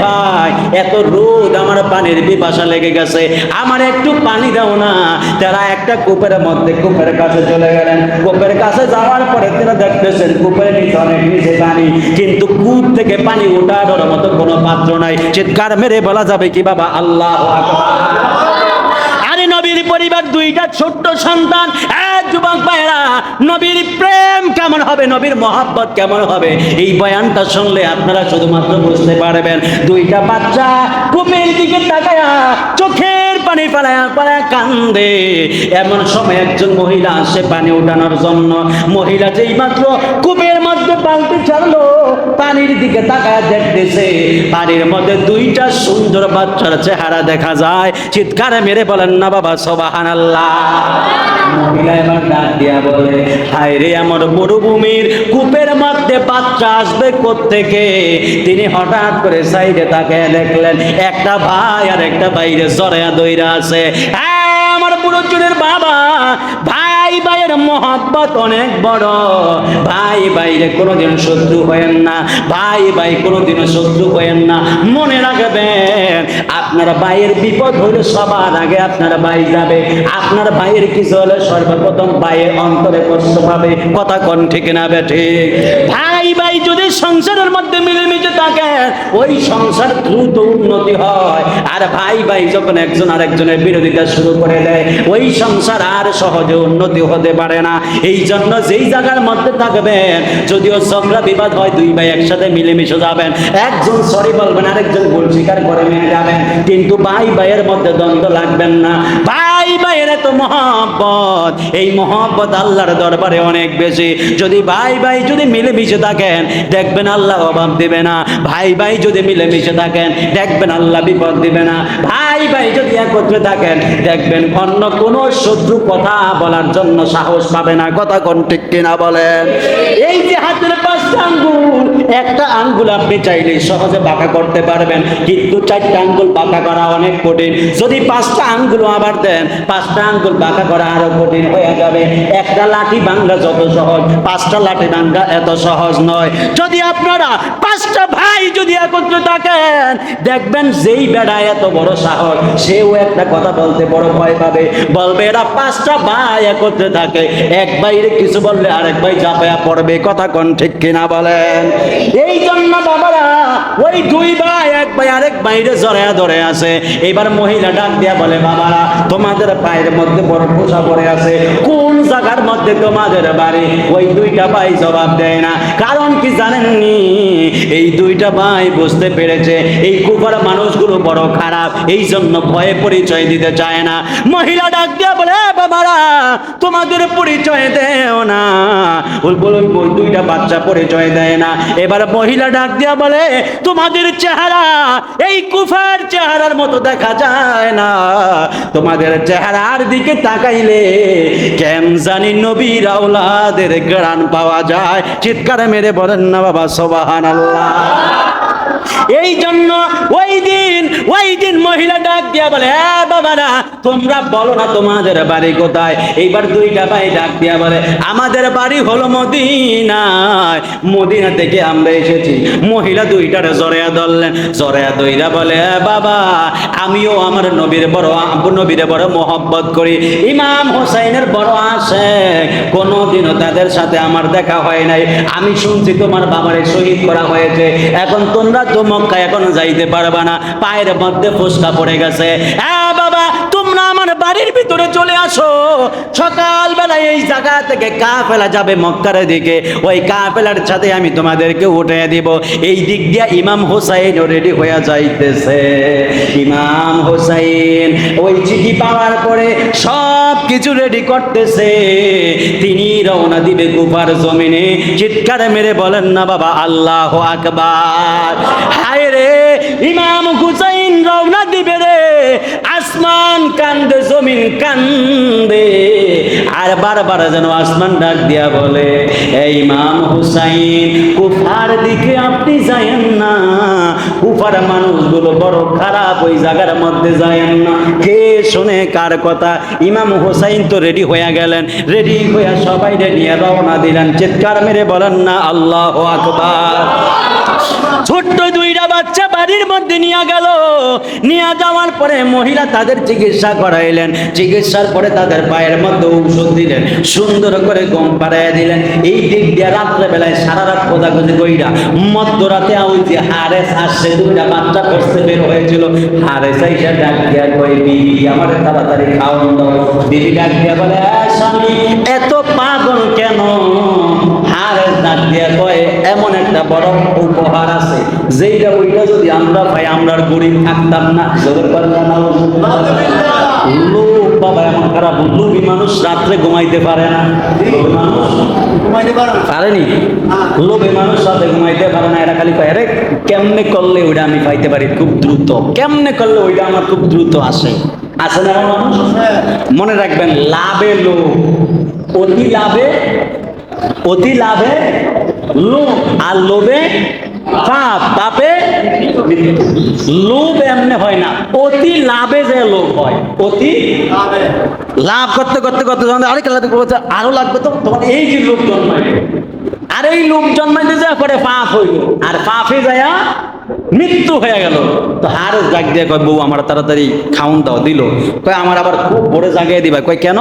ভাই, এত রোদ, আমার পানির পিপাসা লেগে গেছে, আমার একটু পানি দাও না। তারা একটা কূপের কাছে চলে গেলেন। কূপের কাছে যাওয়ার পরে তারা দেখতেছেন কূপের নিচে অনেক নিচে পানি, কিন্তু কূপ থেকে পানি ওঠার মতো কোনো পাত্র নাই। চিৎকার মেরে বলা যাবে কি বাবা আল্লাহু আকবার। আরে নবীর পরি এইবার দুইটা ছোট্ট সন্তান, এক যুবক ভাইরা, নবীর প্রেম কেমন হবে, নবীর মহব্বত কেমন হবে, এই বয়ানটা শুনলে আপনারা শুধুমাত্র বুঝতে পারবেন। দুইটা বাচ্চা কূপের দিকে তাকায়া চোখের পানি ফেলায়া ফেলায়া কান্দে। এমন সময় একজন মহিলা আসে পানি উঠানোর জন্য। মহিলা যেই মাত্র কূপের মধ্যে বালতি ছাড়লো, পানির দিকে তাকায় দেখতেছে পানির মধ্যে দুইটা সুন্দর বাচ্চার চেহারা দেখা যায়। চিৎকার মেরে বলেন না বাবা সুবহানাল্লাহ। মহিলা এবার ডাক দিয়া বলে, হায় রে, আমার মরুভূমির কূপের মধ্যে বাচ্চা আসবে কোত্থেকে? তিনি হঠাৎ করে সাইডে তাকায় দেখলেন একটা ভাই আর একটা বাইরে জড়ায়া দইরা আছে। আমার পুরোজনের বাবা, ভাই ভাইয়ের মহব্বত অনেক বড়। ভাই ভাইরে কোনোদিন শত্রু হয়েন না, ভাই ভাই কোনোদিনও শত্রু হয়েন না। মনে রাখবেন, আপনার ভাইয়ের বিপদ হলে সবার আগে আপনার ভাই যাবে। আপনার ভাইয়ের কিছু হলে সর্বপ্রথম ভাইয়ের অন্তরে কষ্ট পাবে। কথা কোন ঠিক না বেঠিক? ভাই ভাই যদি সংসারের মধ্যে মিলেমিশে থাকে, ওই সংসার দ্রুত উন্নতি হয়। আর ভাই ভাই যখন একজন আরেকজনের বিরোধিতা শুরু করে দেয়, ওই সংসার আর সহজে উন্নতি হতে পারে না। এই জন্য যেই জায়গার মধ্যে থাকবেন, যদিও ঝগড়া বিবাদ হয়, দুই ভাই একসাথে মিলেমিশে যাবেন। একজন সরি বলবেন, আরেকজন ভুল স্বীকার করে মেনে যাবেন, কিন্তু ভাই ভাইয়ের মধ্যে দ্বন্দ্ব লাগবেন না। ভাই ভাইয়ের এত মহব্বত, এই মহব্বত আল্লাহর দরবারে অনেক বেশি। যদি ভাই ভাই যদি মিলেমিশে থাকেন, দেখবেন আল্লাহ অভাব দিবে না। ভাই ভাই যদি মিলেমিশে থাকেন, দেখবেন আল্লাহ বিপদ দিবে না। ভাই ভাই যদি একত্রে থাকেন, দেখবেন অন্য কোনো শত্রু কথা বলার জন্য সাহস পাবে না। কথা কোন ঠিক কিনা বলেন? এই যে হাতের 5টা আঙ্গুল, একটা আঙ্গুল আপনি চাইলে সহজে বাঁকা করতে পারবেন, কিন্তু 4টা আঙ্গুল বাঁকা করা অনেক কঠিন। যদি 5টা আঙ্গুল আবার দেন, 5টা আঙ্গুল বাঁকা করা আরো কঠিন হয়ে যাবে। একটা লাঠি ভাঙা যত সহজ, 5টা লাঠি ভাঙা এত সহজ নয়। যদি আপনারা 5টা ভাই যদি একত্রে থাকেন, দেখবেন যেই বেড়া এত বড় সাহস, সেও একটা কথা বলতে বড় ভয় পাবে। বলবে এরা 5টা ভাই একত্রে থাকে, এক ভাইরে কিছু বললে আরেক ভাই চাপায়া পড়বে। কথা কোন ঠিক কিনা বলেন? এই জন্য বাবারা, ওই দুই ভাই এক ভাই আরেক ভাইরে জড়ায়া ধরে আছে। এবার মহিলা ডাক দিয়া বলে, বাবারা, তোমাদের পায়ের মধ্যে বড় পোষা পড়ে আছে, কোন জায়গার মধ্যে তোমাদের বাড়ি? ওই দুইটা ভাই জবাব দেয় না। কারণ কি জানেননি? এই দুইটা ভাই বুঝতে পেরেছে এই কুফার মানুষগুলো বড় খারাপ, এই জন্য ভয়ে পরিচয় দিতে চায় না। মহিলা ডাক দিয়া বলে, বাবারা, তোমাদের পরিচয় দেও না। ওই দুইটা বাচ্চা পরিচয় দেয় না। এবার মহিলা ডাক দিয়া বলে, তোমাদের চেহারা এই কুফার চেহারার মতো দেখা যায় না। তোমাদের চেহারার দিকে তাকাইলে কেন জানি নবীর আওলাদের ঘ্রাণ পাওয়া যায়। চিৎকার মেরে বলেন না বাবা সুবহানাল্লাহ। এই জন্য ওই দিন মহিলা ডাক দিয়া বলে, বাবারা, তোমরা বলো না তোমাদের বাড়ি কোথায়? এইবার দুইটা ভাই ডাক দিয়া বলে, আমাদের বাড়ি হলো মদিনায়, মদিনা থেকে আমরা এসেছি। মহিলা দুইটারে জড়ায়া ধরলেন, জড়ায়া দইরা বলে, বাবা, আমিও আমার নবীর বড় মহব্বত করি, ইমাম হোসাইনের বড় আশেক। কোনোদিনও তাদের সাথে আমার দেখা হয় নাই। আমি শুনছি তোমার বাবারে শহীদ করা হয়েছে। এখন তোমরা তো মক্কা এখন যাইতে পারবা না, পায়ের মধ্যে ফোসকা পড়ে গেছে। হ্যাঁ বাবা, তোমরা আমার বাড়ির ভিতরে চলে আসো। সকালবেলা এই জায়গা থেকে কাফেলা যাবে মক্কার দিকে, ওই কাফেলার সাথে আমি তোমাদেরকে উঠে দিব। এই দিক দিয়া ইমাম হোসাইন রেডি হয়ে যাইতেছে। ইমাম হোসাইন ওই চিঠি পাওয়ার পরে সব কিছু রেডি করতেছে, তিনি রওনা দিবে কুফার জমিনে। চিৎকার মেরে বলেন না বাবা আল্লাহু আকবার। হায় রে, ইমাম হুসাইন রওনা দিবে রে, আসমান কান্দে, জমিন কান্দে। আর বারবার যেন আসমান ডাক দিয়া বলে, এই ইমাম হুসাইন, কুফার দিকে আপনি যায়েন না, কুফার মানুষগুলো বড় খারাপ, ওই জায়গার মধ্যে যায়েন না। কে শুনে কার কথা? ইমাম হুসাইন তো রেডি হয়ে গেলেন, রেডি হয়ে সবাই নিয়ে রওনা দিলেন। চিৎকার মেরে বলেন না আল্লাহু আকবার। ছোট্ট দুইটা বাচ্চা বাড়ির মধ্যে নিয়ে গেল। নিয়ে যাওয়ার পরে মহিলা তাদের চিকিৎসা করাইলেন। চিকিৎসার পরে তাদের পায়ের মধ্যে ঔষধ দিলেন, সুন্দর করে গম পাড়াইয়া দিলেন। এই দিক দিয়ে রাত্রেবেলায় সারা রাত খোঁজাখুঁজি কইরা মধ্যরাতে ওই যে হারেস আসছে, দুইটা বাচ্চা কষ্টে বের হয়েছিল। হারেস আইসা ডাক দিয়া কই, বিবি আমার তাড়াতাড়ি খাওয়ান দাও। বিবি ডাক দিয়া বলে, স্বামী এত পাগল কেন? হারেস ডাক দিয়া কয়, এমন একটা বড় উপহার আছে যেইটা ওইটা যদি আমরা পাই আমরা আর গরিব থাকতাম না। লোক বাবা এমন খারাপ, লোভী মানুষ রাত্রে ঘুমাইতে পারে না। পারেনি, লোভী মানুষ রাতে ঘুমাইতে পারে না। এরা খালি পায়, আরে কেমনে করলে ওইটা আমি পাইতে পারি খুব দ্রুত, কেমনে করলে ওইটা আমার খুব দ্রুত আসে। আছে না মানুষ? মনে রাখবেন, লাভে লোভ, অতি লাভে লোভ, আর লোভে পাপ, পাপে লোভ এমনি হয় না, অতি লাভে যে লোভ হয়। অতি লাভ করতে করতে করতে আরেক আরো লাগবে, তো তোমার এই যে লোভ জন্মাইবে, আর এই লোভ জন্মাইতে যা করে পাপ হইল, আর পাপে যায় মৃত্যু হয়ে গেল। তো হারেস ডাক দিয়ে কয়, বউ আমার তাড়াতাড়ি খাওন দাও। দিল। কয় আমার আবার খুব বড় জায়গায় দিবা। কয় কেন?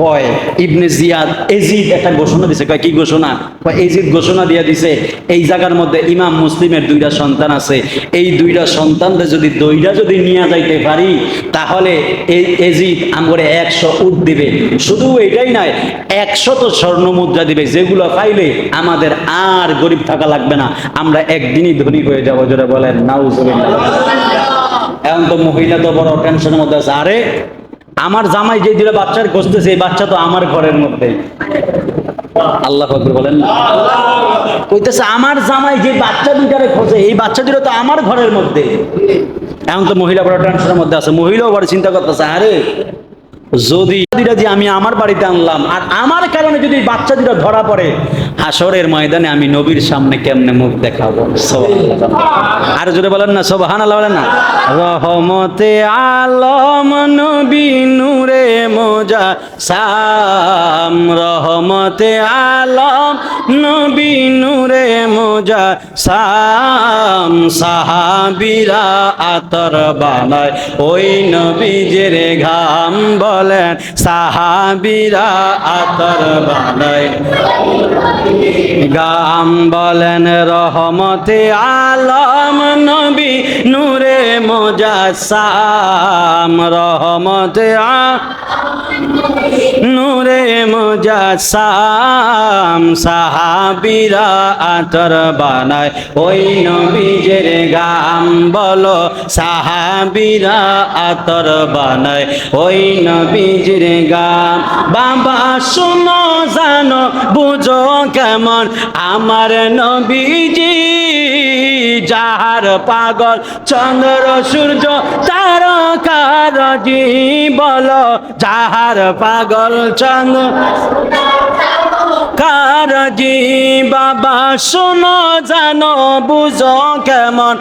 কয় ইবনে জিয়াদ এজিদ একটা ঘোষণা দিছে। কয় কি ঘোষণা? কয় এজিদ ঘোষণা দিয়ে দিছে, এই জায়গার মধ্যে ইমাম মুসলিমের দুইটা সন্তান আছে, এই দুইটা সন্তানদের যদি দইটা যদি নিয়ে যাইতে পারি তাহলে এই এজিদ আমরে 100 উট দিবে। শুধু এটাই নয়, 100 স্বর্ণ মুদ্রা দিবে, যেগুলো পাইলে আমাদের আর গরিব থাকা লাগবে না, আমরা একদিনই ধনী হয়ে যাবো। জোরে বলেন নাউজুবিল্লাহ। এখন তো মহিলা তো বড় টেনশনের মধ্যে আছে, আরে আমার জামাই যে দুটো বাচ্চার খুঁজতেছে, এই বাচ্চা তো আমার ঘরের মধ্যে। আল্লাহু আকবার বলেন। কইতেছে আমার জামাই যে বাচ্চা দুটারে খোঁজে, এই বাচ্চা দুটো তো আমার ঘরের মধ্যে। এখন তো মহিলা বড় টেনশনের মধ্যে আছে, মহিলাও বড় চিন্তা করতেছে, আরে যদি দুটা যে আমি আমার বাড়িতে আনলাম, আর আমার কারণে যদি বাচ্চা দুটো ধরা পড়ে, হাসরের ময়দানে আমি নবীর সামনে কেমনে মুখ দেখাবো? আর জোরে বলেন না সুবহানাল্লাহ, বলেন না। রহমতে আলম নবী নূরে মুজাসসাম, রহমতে আলম নবী নূরে মুজাসসাম, সাহাবীরা আতর বানায় ওই নবীজির ঘাম। বলেন সাহাবীরা আতর বানায় গাম। বলেন রহমতে আলম নবী নূরে মুজাসসাম, রহমতে নূরে মুজাসসাম, সাহাবীরা আতর বানায় ওই নবীজির গাম। বলো সাহাবীরা আতর বানায় ওই নবীজির গাম। বাবা শুনো জানো বুঝো কেমন আমার নবীজি, যাহার পাগল চন্দ্র সূর্য তারকারাজি। বলো যাহার পাগল চন্দ্র কারাজি। বাবা শোনো জানো বুঝো কেমন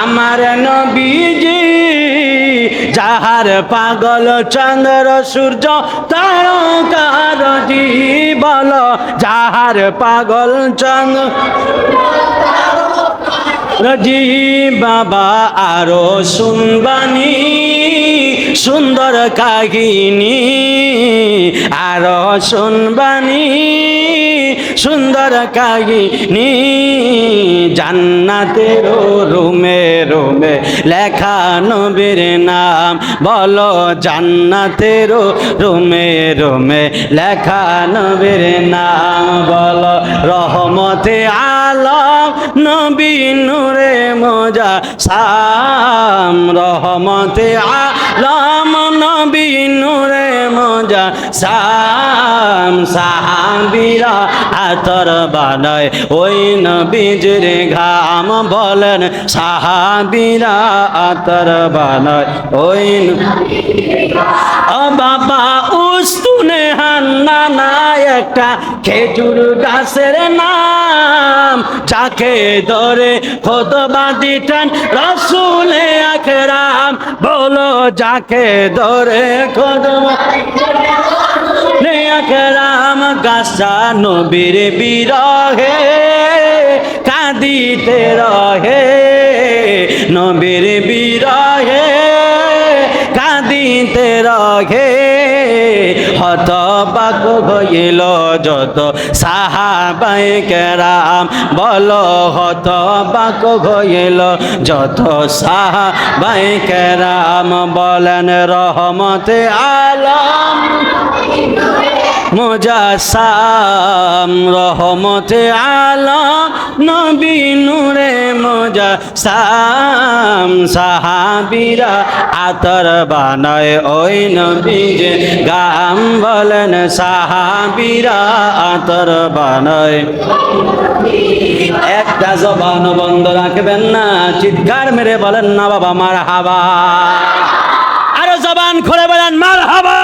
আমার নবীজি, যাহার পাগল চন্দ্র সূর্য তারকারাজি। বলো যাহার পাগল চন্দ্র রাজি। বাবা আরো শুনবানি সুন্দর কাহিনী, আরো শুনবানি সুন্দর কাহিনী। জান্নাতের রুমে রুমে লেখা নবীর নাম। বলো জান্নাতের রুমে রুমে লেখা নবীর নাম। বলো রহমতে আলম নবী নূরে মুজাসসাম, রহমতে আলম নবী নূরে মুজাসসাম, সাহাবীরা আতর বানায় ওই নবীজির ঘাম। বলেন সাহাবীরা আতর বানায় ওই। ও বাবা উস্তুনে হান্নানা একটা খেজুর গাছের নাম, যাকে ধরে খুতবা দিতেন রাসূলে আকরাম। বলো যাকে ধরে খুতবা আকরাম। গাছা নবীর বিরহে কাঁদিতে রহে, নবীর বিরহে কাঁদিতে রহে হতবাক হইল যত সাহাবায়ে কেরাম বলো হতবাক হইল যত সাহাবায়ে কেরাম বলেন রহমতে আলম মুজাসসাম রহমতে আলম নবী নূরে মুজাসসাম সাহাবীরা আতর বানায় ওই নবীর গাম বলেন সাহাবীরা আতর বানায় একটা জবান বন্ধ রাখবেন না চিৎকার মেরে বলেন না বাবা মারহাবা আরো জবান খুলে বলেন মারহাবা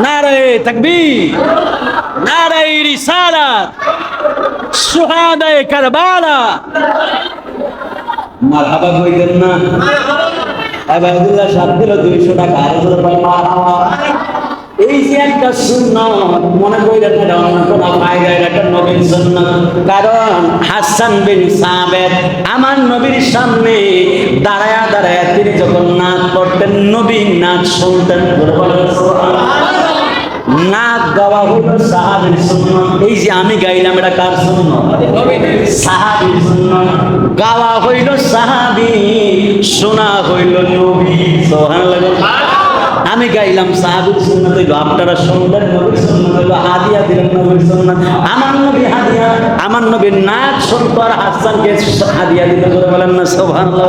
নারে তাকবীর নারে রিসালাত শুহাদায়ে কারবালা মারহাবা কইতেন না আবাদুল্লাহ সাহেব দিল 200 টাকা আর মারহাবা এই যে একটা সুন্নাত মনে কইলেন না অন্য কোনো ফায়দা এটা নবীর সুন্নাত কারণ হাসান বিন সাবিত আমার নবীর সামনে দাঁড়ায়া দাঁড়ায়া তিনি যখন নাচ করতেন নবীর নাচ শুনতেন নাচ গাওয়া হইল সাহাবীর সুন্নাত এই যে আমি গাইলাম এটা কার সুন্নাত সাহাবীর সুন্নাত গাওয়া হইল সাহাবী শোনা হইল নবী সুবহানাল্লাহ আমি গাইলাম সাহাবীর সুন্নাত হইল আপনারা শুনলেন নবীর সুন্নাত হইল হাদিয়া দিলেন নবীর সুন্নাত আমার নবী হাদিয়া আমার নবীর নাচ শুনতো আর হাসানকে হাদিয়া দিতে করে বলেন না সুবহানাল্লাহ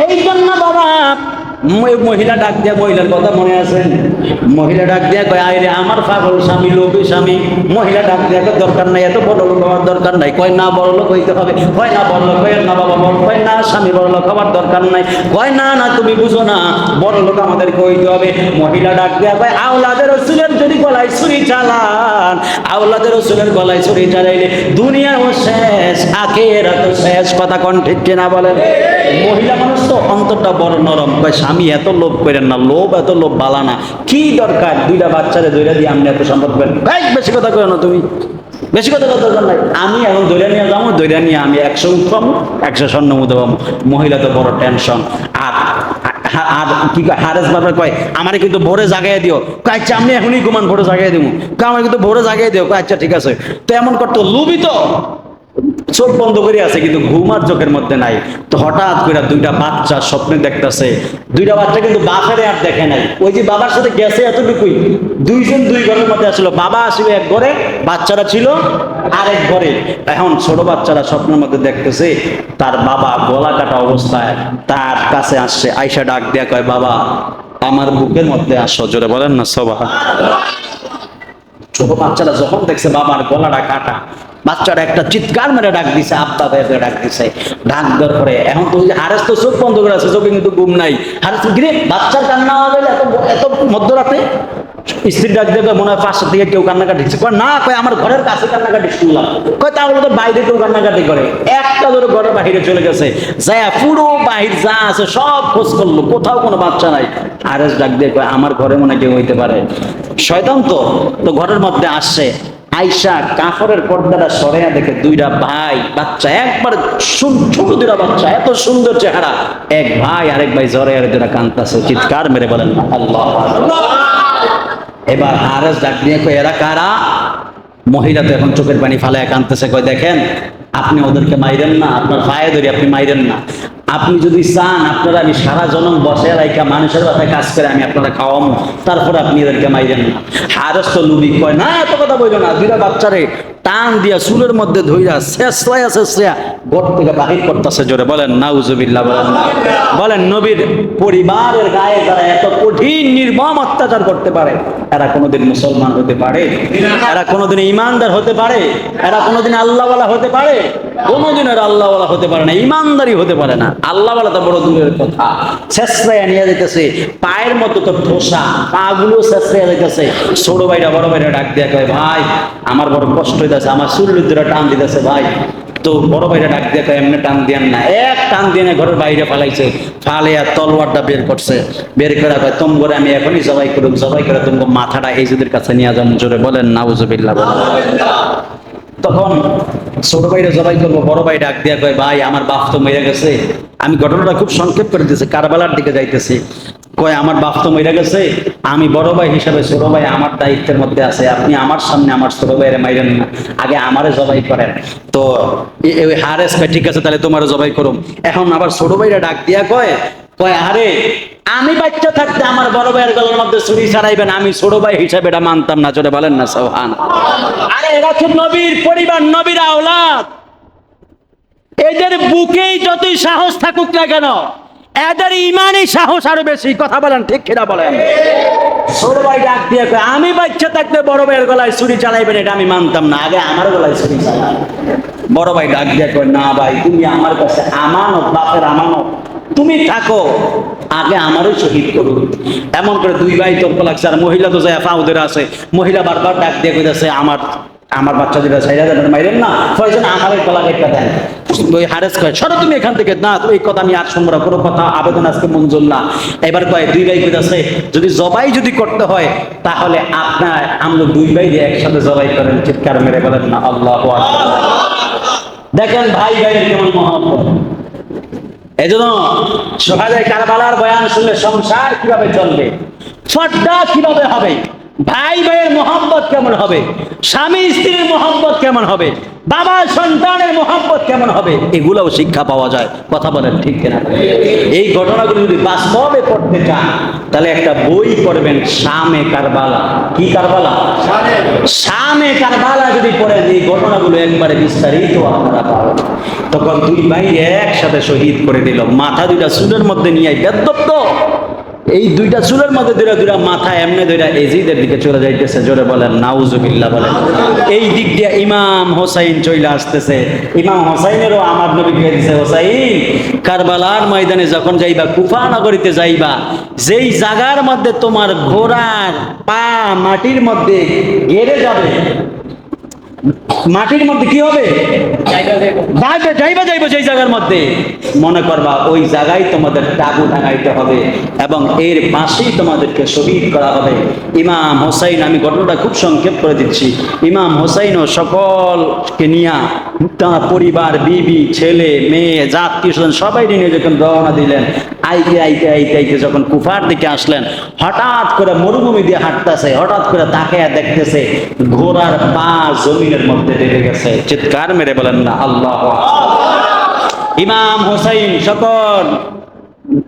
এই জন্য বাবা মহিলা ডাক দিয়া মহিলার কথা মনে আছে মহিলা ডাক দিয়া কয় আইরে আমার পাগল স্বামী লোভী স্বামী মহিলা ডাক দিয়া কয় দরকার নাই এত বড় লোক হওয়ার দরকার নাই কয় না বড় লোক হইতে হবে কয় না বড় লোক কয় না বাবা বড় কয় না স্বামী বড় লোক হওয়ার দরকার নাই কয় না না তুমি বুঝো না বড় লোক আমাদেরকে হইতে হবে মহিলা ডাক দিয়া কয় আওলাদের রাসূলের যদি গলায় ছুরি চালান আওলাদের রাসূলের গলায় ছুরি চালাইলে দুনিয়াও শেষ আখিরাতও শেষ কথা কোন ঠিক কিনা বলেন মহিলা মানুষ তো অন্তরটা বড় নরম কয় স্বামী এত লোভ করেন না লোভ এত লোভ বালা না কি দরকার দুইটা বাচ্চারে দইরা দিয়ে আপনি এত সম্পদ করেন বেশি কথা কয় না তুমি বেশি কথা দরকার নাই আমি এখন দইরা নিয়ে যাবো দইরা নিয়ে আমি 100 উঠ পাবো 100 স্বর্ণ মুদ্রা পাবো মহিলা তো বড় টেনশন আর আর কি হারেস বাবার কয় আমারে কিন্তু ভোরে জাগাইয়া দিও কয় আচ্ছা আমি এখনই ঘুমান ভোরে জাগাইয়া দিব কয় আমার কিন্তু ভোরে জাগাইয়া দিও কয় আচ্ছা ঠিক আছে তো এমন করতো লুবি তো চোখ বন্ধ করে আছে কিন্তু ঘুমার চোখের মধ্যে নাই তো হঠাৎ করে দুইটা বাচ্চা স্বপ্নে দেখতেছে দুইটা বাচ্চা কিন্তু বাপের আর দেখে নাই ওই যে বাবার সাথে গেছে এতটুকুই দুইজন দুই ঘরের মধ্যে আসলো বাবা আসলে এক ঘরে বাচ্চারা ছিল আরেক ঘরে এখন ছোট বাচ্চারা স্বপ্নের মধ্যে দেখতেছে তার বাবা গলা কাটা অবস্থায় তার কাছে আসছে আয়সা ডাক দেয়া কয় বাবা আমার বুকের মধ্যে আসো জোরে বলেন না সবাই ছোট বাচ্চারা যখন দেখছে বাবার গলাটা কাটা বাচ্চারা একটা চিৎকার মেরে ডাক দিছে আব্বা ভাইকে ডাক দিছে ডাক দেওয়ার পরে এখন তো হারেস তো চোখ বন্ধ করে আছে চোখে কিন্তু ঘুম নাই হারেস গিরে বাচ্চার কান্না হবে এত এত মধ্যরাতে স্ত্রী ডাক দেবে মনে হয় পাশের থেকে কেউ কান্নাকাটি কয় না কয় আমার ঘরের কাছে কান্নাকাটি শুনলাম কয় তাহলে তো বাইরে কেউ কান্নাকাটি করে একটা ধরে ঘরের বাইরে চলে গেছে যায় পুরো বাহির যা আছে সব খোঁজ করলো কোথাও কোনো বাচ্চা নাই হারেস ডাক দিয়ে কয় আমার ঘরে মনে কেউ হইতে পারে শয়তান তো ঘরের মধ্যে আসছে আয়সা কাপড়ের পর্দাটা সরাইয়া দেখে দুইটা ভাই বাচ্চা একবার ছোট দুইটা বাচ্চা এত সুন্দর চেহারা এক ভাই আরেক ভাই জ্বরে আর দুটা কান্তাছে চিৎকার মেরে বলেন আল্লাহ এবার হারেস ডাক দিয়ে কয় এরা কারা মহিলা তো এখন চোখের পানি ফালায় কাঁদতেছে কয় দেখেন আপনি ওদেরকে মাইরেন না আপনার পায়ে ধরে আপনি মাইরেন না আপনি যদি চান আপনারা আমি সারা জনম বসে রাইখা মানুষের বাসায় কাজ করে আমি আপনারা খাওয়াবো তারপর আপনি এদেরকে মাইরেন না হারেস তো লুবি কয় না এত কথা বললো না দুইটা বাচ্চারে টান দিয়া চুলের মধ্যে ধইরা শেষয়া ঘর থেকে বাহির করতেছে জোরে বলেন নাউজুবিল্লাহ বলেন নবীর পরিবারের গায়ে যারা এত কঠিন নির্মম অত্যাচার করতে পারে এরা কোনোদিন মুসলমান হতে পারে এরা কোনোদিন ইমানদার হতে পারে এরা কোনোদিন আল্লাহওয়ালা হতে পারে কোনোদিন এরা আল্লাহওয়ালা হতে পারে না ইমানদারি হতে পারে না আল্লাহওয়ালা তো বড় দূরের কথা শেষয়া নিয়ে যেতেছে পায়ের মতো তো ঠোসা পা গুলো শেষয়া যেতেছে ছোট ভাইরা বড় ভাইরা ডাক দিয়া কয় ভাই আমার বড় কষ্ট হইতেছে আমার চুল্লুদ্দুরা টান দিতেছে ভাই তো বড় ভাইরা ডাক দিয়ে এমনি টান দিয়েন না এক টান দিয়ে ঘরের বাইরে ফালাইছে ফালিয়া তলোয়ারটা বের করছে বের করে কয় তোম করে আমি এখনই জবাই করুক জবাই করে তোমার মাথাটা এই যুদের কাছে নিয়ে যান জোরে বলেন নাউজুবিল্লাহ বলেন তখন ছোট ভাইরা জবাই করবো, বড় ভাই ডাক দিয়া কয় ভাই আমার বাপ তো মরে গেছে। আমি ঘটনাটা খুব সংক্ষেপ করে দিয়েছি, কারবালার দিকে যাইতেছি। কয় আমার বাপ তো মরে গেছে, আমি বড় ভাই হিসাবে ছোট ভাই আমার দায়িত্বের মধ্যে আছে, আপনি আমার সামনে আমার ছোট ভাইয়ের মাইরেন না, আগে আমারে জবাই করেন। তো ওই হারেস কয় ঠিক আছে তাহলে তোমারও জবাই করুম। এখন আবার ছোট ভাইরা ডাক দিয়া কয় আরে আমি বাচ্চা থাকতে আমার বড় ভাইয়ের গলার মধ্যে ছুরি ছাড়াইবেন, আমি ছোট ভাই হিসাবে এটা মানতাম না। জোরে বলেন না সুবহানাল্লাহ। আরে এরা খুব নবীর পরিবার, নবীর আওলাদ, এদের বুকেই যতই সাহস থাকুক না কেন, এদের ইমানই সাহস আরো বেশি। কথা বলেন ঠিক কিনা বলেন? ছোট ভাই ডাক দিয়ে কয় আমি বাচ্চা থাকতে বড় ভাইয়ের গলায় ছুরি চালাইবেন এটা আমি মানতাম না, আগে আমার গলায় ছুরি চালাই। বড় ভাই ডাক দিয়ে কয় না ভাই, তুমি আমার কাছে আমানত, বাপের আমানত, তুমি থাকো, আগে আমারও শহীদ করুন। এমন করে দুই ভাই তর্ক লাগছে। আর মহিলা তো যায় ফাউদের আছে, মহিলা বারবার ডাক দিয়ে কইতাছে আমার বাচ্চা যেটা ছাইরা দেন, মাইরেন না, প্রয়োজন আমার গলা কেটে দেন। ওই হারেস কয় সরো তুমি এখান থেকে, না তুমি এই কথা আমি আর শুনবো না, কোনো কথা আবেদন আজকে মঞ্জুর না। এবার কয় দুই ভাই কইতাছে যদি জবাই যদি করতে হয় তাহলে আপনার আমরা দুই ভাই একসাথে জবাই করেন। চিৎকার মেরে বলেন না আল্লাহু আকবার। দেখেন ভাই ভাইয়ের কেমন মহব্বত। এই জন্য সোহাদায়ে কারবালার বয়ান শুনলে সংসার কিভাবে চলবে, পর্দা কিভাবে হবে, ভাই ভাইয়ের মহব্বত কেমন হবে, স্বামী স্ত্রীর মহব্বত কেমন হবে, বাবা সন্তানের মহব্বত কেমন হবে, এগুলোও শিক্ষা পাওয়া যায়। কথা বলেন ঠিক কিনা? এই ঘটনাগুলো যদি বাস্তবে পড়তে চান তাহলে একটা বই পড়বেন, শামে কারবালা। কি কারবালা? শামে কারবালা যদি পড়েন এই ঘটনাগুলো একবারে বিস্তারিত আপনারা পাবেন। তখন দুই ভাই একসাথে শহীদ করে দিল, মাথা দুইটা চুলের মধ্যে নিয়ে বেদ্যপ্ত, এই দুইটা চুলের মধ্যে দুইটা মাথা এমনি দুইটা এজিদের দিকে চলে যাইতেছে। জোরে বলেন নাউজুবিল্লাহ বলেন। এই দিক দিয়ে ইমাম হোসাইন চলে আসতেছে। ইমাম হোসাইনেরও আমার নবী কে দিছে, হোসাইন কারবালার ময়দানে যখন যাইবা, কুফা নগরীতে যাইবা, যেই জায়গার মধ্যে তোমার ঘোড়ার পা মাটির মধ্যে গেড়ে যাবে, মাটির মধ্যে কি হবে, যাইবা সেই জায়গার মধ্যে, মনে করবা ওই জায়গায় তোমাদের তাবু টাঙাইতে হবে এবং এর পাশেই তোমাদেরকে শহীদ করা হবে। ইমাম হোসাইন, আমি ঘটনাটা খুব সংক্ষেপ করে দিচ্ছি, ইমাম হোসাইন ও সকলকে নিয়ে তার পরিবার, বিবি, ছেলে, মেয়ে, জাতি স্বজন সবাই নিয়ে যখন রওনা দিলেন, আইতে আইতে আইতে আইতে যখন কুফার দিকে আসলেন, হঠাৎ করে মরুভূমি দিয়ে হাঁটতেছে, হঠাৎ করে তাকে দেখতেছে ঘোড়ার পা জমিনের মধ্যে ডেবে গেছে। চিৎকার মেরে বলেন না আল্লাহু আকবার। ইমাম হোসাইন সকল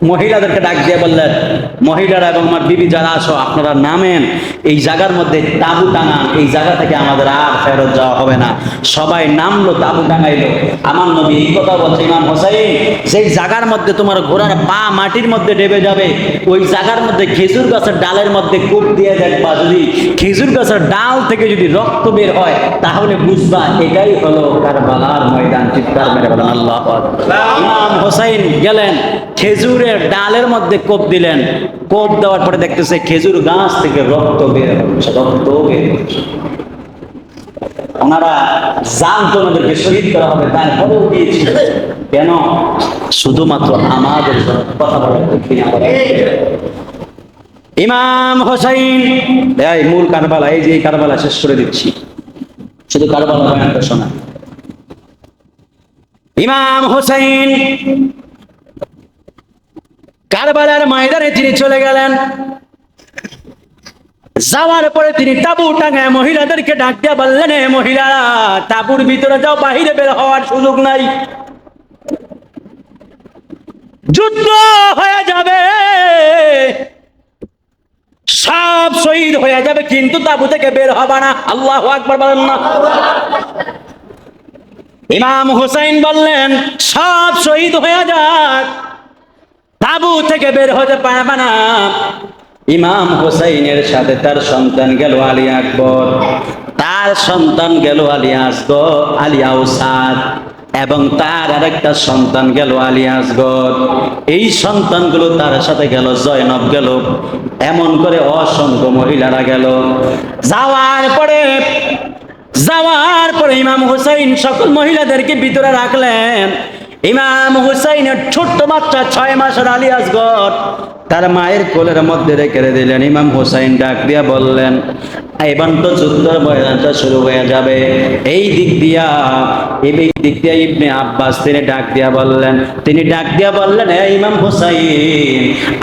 মহিলাদেরকে ডাক দিয়ে বললেন, মহিলারা এবং আমার বিবি যারা আসো, আপনারা নামেন, এই জায়গার মধ্যে তাবু টাঙান, এই জায়গা থেকে আমাদের আর ফেরত যাওয়া হবে না। সবাই নামলো, তাবু টাঙাইলো। আমার নবী এই কথা বলছে, ইমাম হোসাইন সেই জায়গার মধ্যে তোমার ঘোড়ার পা মাটির মধ্যে ডেবে যাবে, ওই জায়গার মধ্যে খেজুর গাছের ডালের মধ্যে কূপ দিয়ে দেখবা, যদি খেজুর গাছের ডাল থেকে যদি রক্ত বের হয় তাহলে বুঝবা এটাই হলো কারবালার ময়দান। চিৎকার মেরে বলেন আল্লাহু আকবার। ইমাম হোসাইন গেলেন, খেজুরের ডালের মধ্যে কোপ দিলেন, কোপ দেওয়ার পরে দেখতেছে খেজুর গাছ থেকে রক্ত বের হচ্ছে, রক্ত বের হচ্ছে। ওনারা জানতো ওনাদেরকে শহীদ করা হবে, তারপরেও দিয়েছিল কেন? শুধুমাত্র আমাদের কথা বলার। ইমাম হোসাইন, এই মূল কারবালা, এই যে কারবালা শেষ করে দিচ্ছি, শুধু কারবালা বয়ানটা শোনা। ইমাম হোসাইন কারবালার ময়দানে তিনি চলে গেলেন। যাওয়ার পরে তিনি তাবু টাঙায় মহিলাদেরকে ডাক দিয়ে বললেন, মহিলারা তাবুর ভিতরে যাও, বাহিরে বের হওয়ার সুযোগ নাই, যুদ্ধ হয়ে যাবে, সব শহীদ হয়ে যাবে, কিন্তু তাবু থেকে বের হবে না। আল্লাহু আকবার বলেন না। ইমাম হুসাইন বললেন সব শহীদ হয়ে যাক, তাবু থেকে বের হতে পারবে না। ইমাম হুসাইনের সাথে তার সন্তান গেল আলী আকবর, তার সন্তান গেল আলী আসগর, আলী আউসাদ, এবং তার আরেকটা সন্তান গেল আলী আসগর। এই সন্তানগুলো তার সাথে গেল, জয়নব গেল, এমন করে অসংখ্য মহিলারা গেল। যাওয়ার পরে ইমাম হুসাইন সকল মহিলাদেরকে ভিতরে রাখলেন, ইমাম হুসাইনের ছোট্ট বাচ্চা 6 মাসের আলী আসগর তার মায়ের কোলের মধ্যে রেখে দিলেন। ইমাম হুসাইন ডাক দিয়া বললেন, এবার তো যুদ্ধের ময়দানটা শুরু হয়ে যাবে। এই দিক দিয়া ইবনে আব্বাস তিনি ডাক দিয়া বললেন, ইমাম হুসাইন,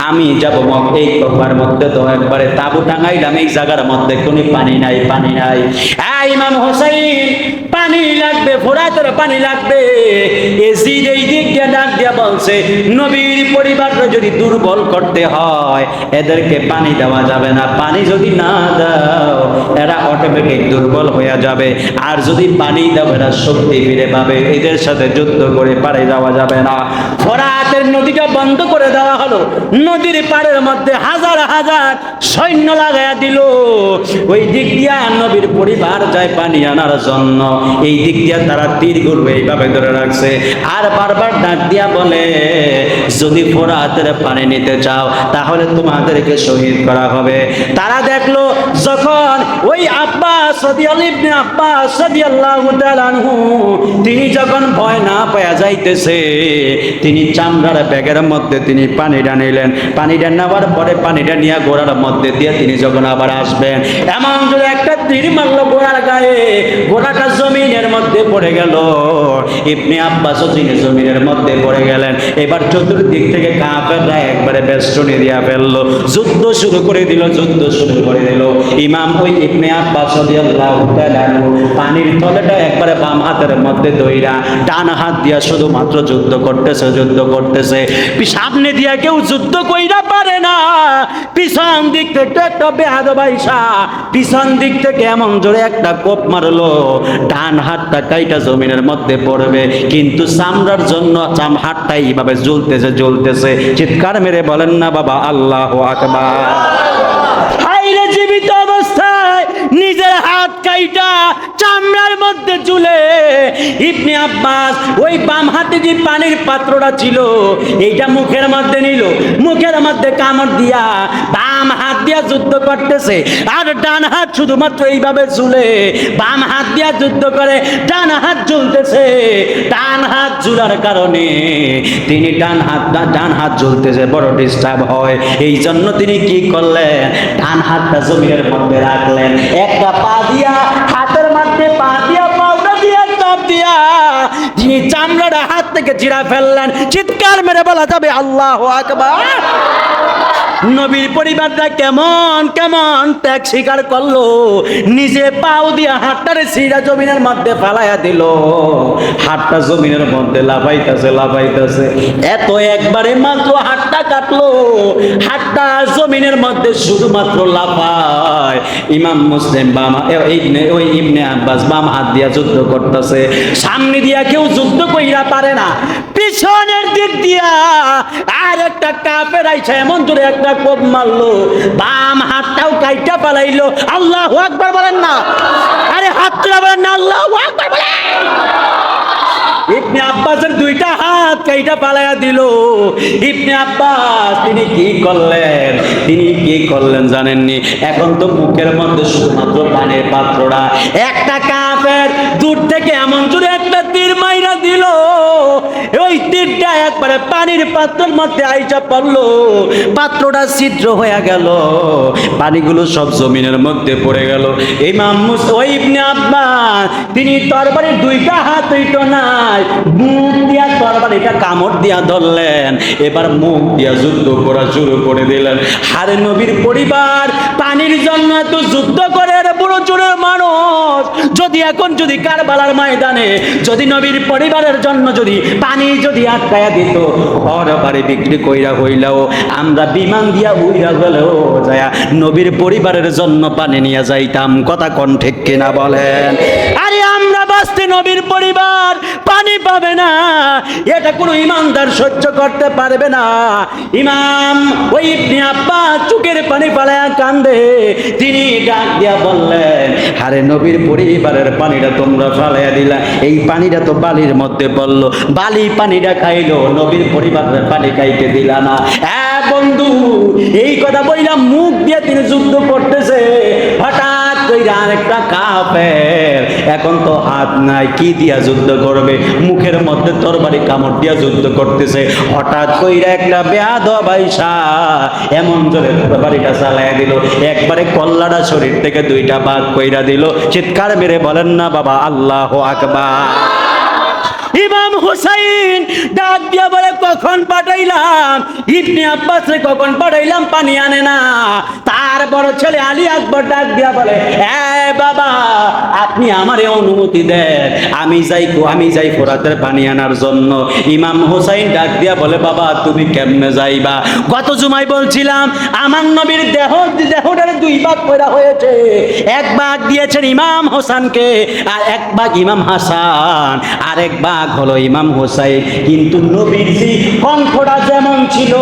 আমি যাব এই কোফার মধ্যে তো একবারে তাবু টাঙাইলাম, এই জায়গার মধ্যে কোনো পানি নাই। ইমাম হুসাইন, পানি লাগবে, ফোরাতের পানি লাগবে। এজিদ এই দিক দিয়ে ডাক দিয়া বলছে, নবীর পরিবারকে যদি দুর্বল করতে হয় এদেরকে পানি দেওয়া যাবে না। পানি যদি না দাও এরা অটোমেটিক দুর্বল হয়ে যাবে, আর যদি পানি দাও এরা শক্তি ফিরে পাবে। এদের সাথে যুদ্ধ করে পারে যাওয়া যাবে না। ফোরাতের নদীটা বন্ধ করে দেওয়া হলো। নদীর পাড়ের মধ্যে হাজার হাজার সৈন্য লাগাইয়া দিল। ওই দিক দিয়া নবীর পরিবার যায় পানি আনার জন্য, এই দিক দিয়া তারা তীর গুলো এইভাবে ধরে রাখছে, আর বারবার ডাক দিয়া বলে, যদি ফোরাতের পানি নিতে চাও তাহলে তোমাদেরকে শহীদ করা হবে। তারা দেখলো যখন ওই আব্বাস ইবনে আব্বাস রাদিয়াল্লাহু তাআলা আনহু তিনি যখন ভয় না পাওয়া যাইতেছে, তিনি চামড়ার ব্যাগের মধ্যে তিনি পানিটা নিলেন। পানিটা নেওয়ার পরে পানিটা নিয়ে ঘোড়ার মধ্যে দিয়ে তিনি যখন আবার আসবেন, এমন যদি একটা তীর মারলো ঘোড়ার গায়ে, ঘোড়াটা জমিনের মধ্যে পড়ে গেল। ইবনে আব্বাস জমিনের মধ্যে পড়ে গেলেন। এবার চতুর্দিক থেকে কাফেররা একবারে বেষ্টনী দিয়া ফেললো, যুদ্ধ শুরু করে দিল। ইমাম ওই ইবনে আব্বাস রাদিয়াল্লাহু তাআলা পানির তলেটা একবারে বাম হাতের মধ্যে ধইরা ডান হাত দিয়া শুধুমাত্র যুদ্ধ করতেছে। সামনে দিয়া কেউ যুদ্ধ কইরা পারে না। পিছন দিক থেকে একটা বেয়াদব আইসা পিছন দিক থেকে এমন জোরে একটা কোপ মারলো, ডান হাতটা কাইটা জমিনের মধ্যে পড়বে, কিন্তু চামড়ার জন্য হাতটা এইভাবে জ্বলতেছে। চিৎকার মেরে বলেন না বাবা আল্লাহু আকবার। হাইরে জীবিত অবস্থায় নিজের হাত কাইটা চামড়ার মধ্যে ঝুলে ইবনে আব্বাস ওই বাম হাতে যে পানির পাত্রটা ছিল এইটা মুখের মধ্যে নিল, মুখের মধ্যে কামড় দিয়া বাম হাত দিয়া যুদ্ধ করতেছে, আর ডান হাত শুধুমাত্র এইভাবে ঝুলে। বাম হাত দিয়া যুদ্ধ করে, ডান হাত ঝুলতেছে। ডান হাত ঝুলার কারণে তিনি ডান হাত ঝুলতেছে, বড় ডিস্টার্ব হয়। এই জন্য তিনি কি করলেন, ডান হাতটা জমিনের মধ্যে রাখলেন, একটা পা দিয়া হাতের মধ্যে পা দিয়া পাউডার দিয়া চাপ দিয়া তিনি চামড়াটা হাত থেকে চিরা ফেললেন। চিৎকার মেরে বলা যাবে আল্লাহু আকবার। নবীর পরিবারটা কেমন কেমন ত্যাগ স্বীকার করলো, নিজে পাও দিয়া হাতটারে সিরা জমিনের মধ্যে ফালাইয়া দিল। হাতটা জমিনের মধ্যে লাফাইতেছে। এত একবারে মাত্র হাতটা কাটলো, হাতটা জমিনের মধ্যে শুধুমাত্র লাফায়। ইমাম মুসলিম ওই ইবনে আব্বাস বাম হাত দিয়া যুদ্ধ করতেছে। সামনে দিয়া কেউ যুদ্ধ কইরা পারে না, পিছনের দিক দিয়া আর একটা কাফের আইসা এমন জোরে একটা কোপ মারলো, বাম হাতটাও কাইটা পালাইলো। আল্লাহু আকবার বলেন না, আরে হাত তুলে বলেন না আল্লাহু আকবার বলেন। ইবনে আব্বাসের দুইটা হাত কাইটা পালাইয়া দিল। ইবনে আব্বাস তিনি কি করলেন জানেননি? এখন তো মুখের মধ্যে শুধুমাত্র পানির পাত্রটা, একটা কাফের দূর থেকে এমন জোরে একটা তীর মাইরা দিল, ওই তীরটা একবারে পানির পাত্রের মধ্যে আইসা পড়লো, পাত্রটা ছিদ্র হয়ে গেল, পানিগুলো সব জমিনের মধ্যে পড়ে গেল। ইমাম ওই ইবনে আব্বাস তিনি তরবারির দুইটা হাত হইতো নাই, মুখ দিয়া তরবারিটা কামড় দিয়া ধরলেন, এবার মুখ দিয়া যুদ্ধ করা শুরু করে দিলেন। হারে নবীর পরিবার পানির জন্য এত যুদ্ধ করে, বড় জোরের মানুষ যদি কারবালার ময়দানে যদি নবীর পরিবারের জন্য যদি পানি যদি আটকায়া দিত, ঘর বাড়ি বিক্রি কইরা হইলেও আমরা বিমান দিয়া উইরা গেলেও যায়া নবীর পরিবারের জন্য পানি নিয়ে যাইতাম। কথা কোন ঠিক কিনা বলেন? আরে আমরা বাঁচতে নবীর পরিবার পানি পাবে না, এটা কোনো ইমানদার সহ্য করতে পারবে না। ইমাম ওই ইবনে আব্বাস চোখের পানি ফালায়া কান্দে, তিনি ডাক দিয়া বললেন, আরে নবীর পরিবারের পানিটা তোমরা ফালাইয়া দিলা, এই পানিটা তো বালির মধ্যে পড়লো, বালি পানিটা খাইলো, নবীর পরিবারের পানি খাইতে দিলা না। হ্যাঁ বন্ধু, এই কথা বললাম, মুখ দিয়ে তিনি যুদ্ধ করতেছে। হঠাৎ কইরা আরেকটা কাফের, এখন তো হাত নাই, কি দিয়া যুদ্ধ করবে, মুখের মধ্যে তরবারি কামড় দিয়া যুদ্ধ করতেছে। হঠাৎ কইরা একটা বেয়াদব আইসা এমন জোরে তরবারিটা চালাইয়া দিল, একবারে কল্লাটা শরীর থেকে দুইটা ভাগ কইরা দিল। চিৎকার মেরে বলেন না বাবা আল্লাহু আকবার। ইমাম হুসাইন ডাক দিয়া বলে, কখন পাঠাইলাম ইবনে আব্বাসরে, কখন পাঠাইলাম পানি আনে না। তার বড় ছেলে আলী আকবর ডাক দিয়া বলে, বাবা আপনি আমারে অনুমতি দেন, আমি যাই ফোরাতের পানি আনার জন্য। ইমাম হুসাইন ডাক দিয়া বলে, বাবা তুমি কেমনে যাইবা? গত জুমাই বলছিলাম আমার নবীর দেহটারে দুই ভাগ করা হয়েছে, এক ভাগ দিয়েছেন ইমাম হোসেনকে, আর এক ভাগ ইমাম হাসান, আর এক ভাগ হলো ইমাম হোসাইন। কিন্তু নবীর যে কণ্ঠটা যেমন ছিল,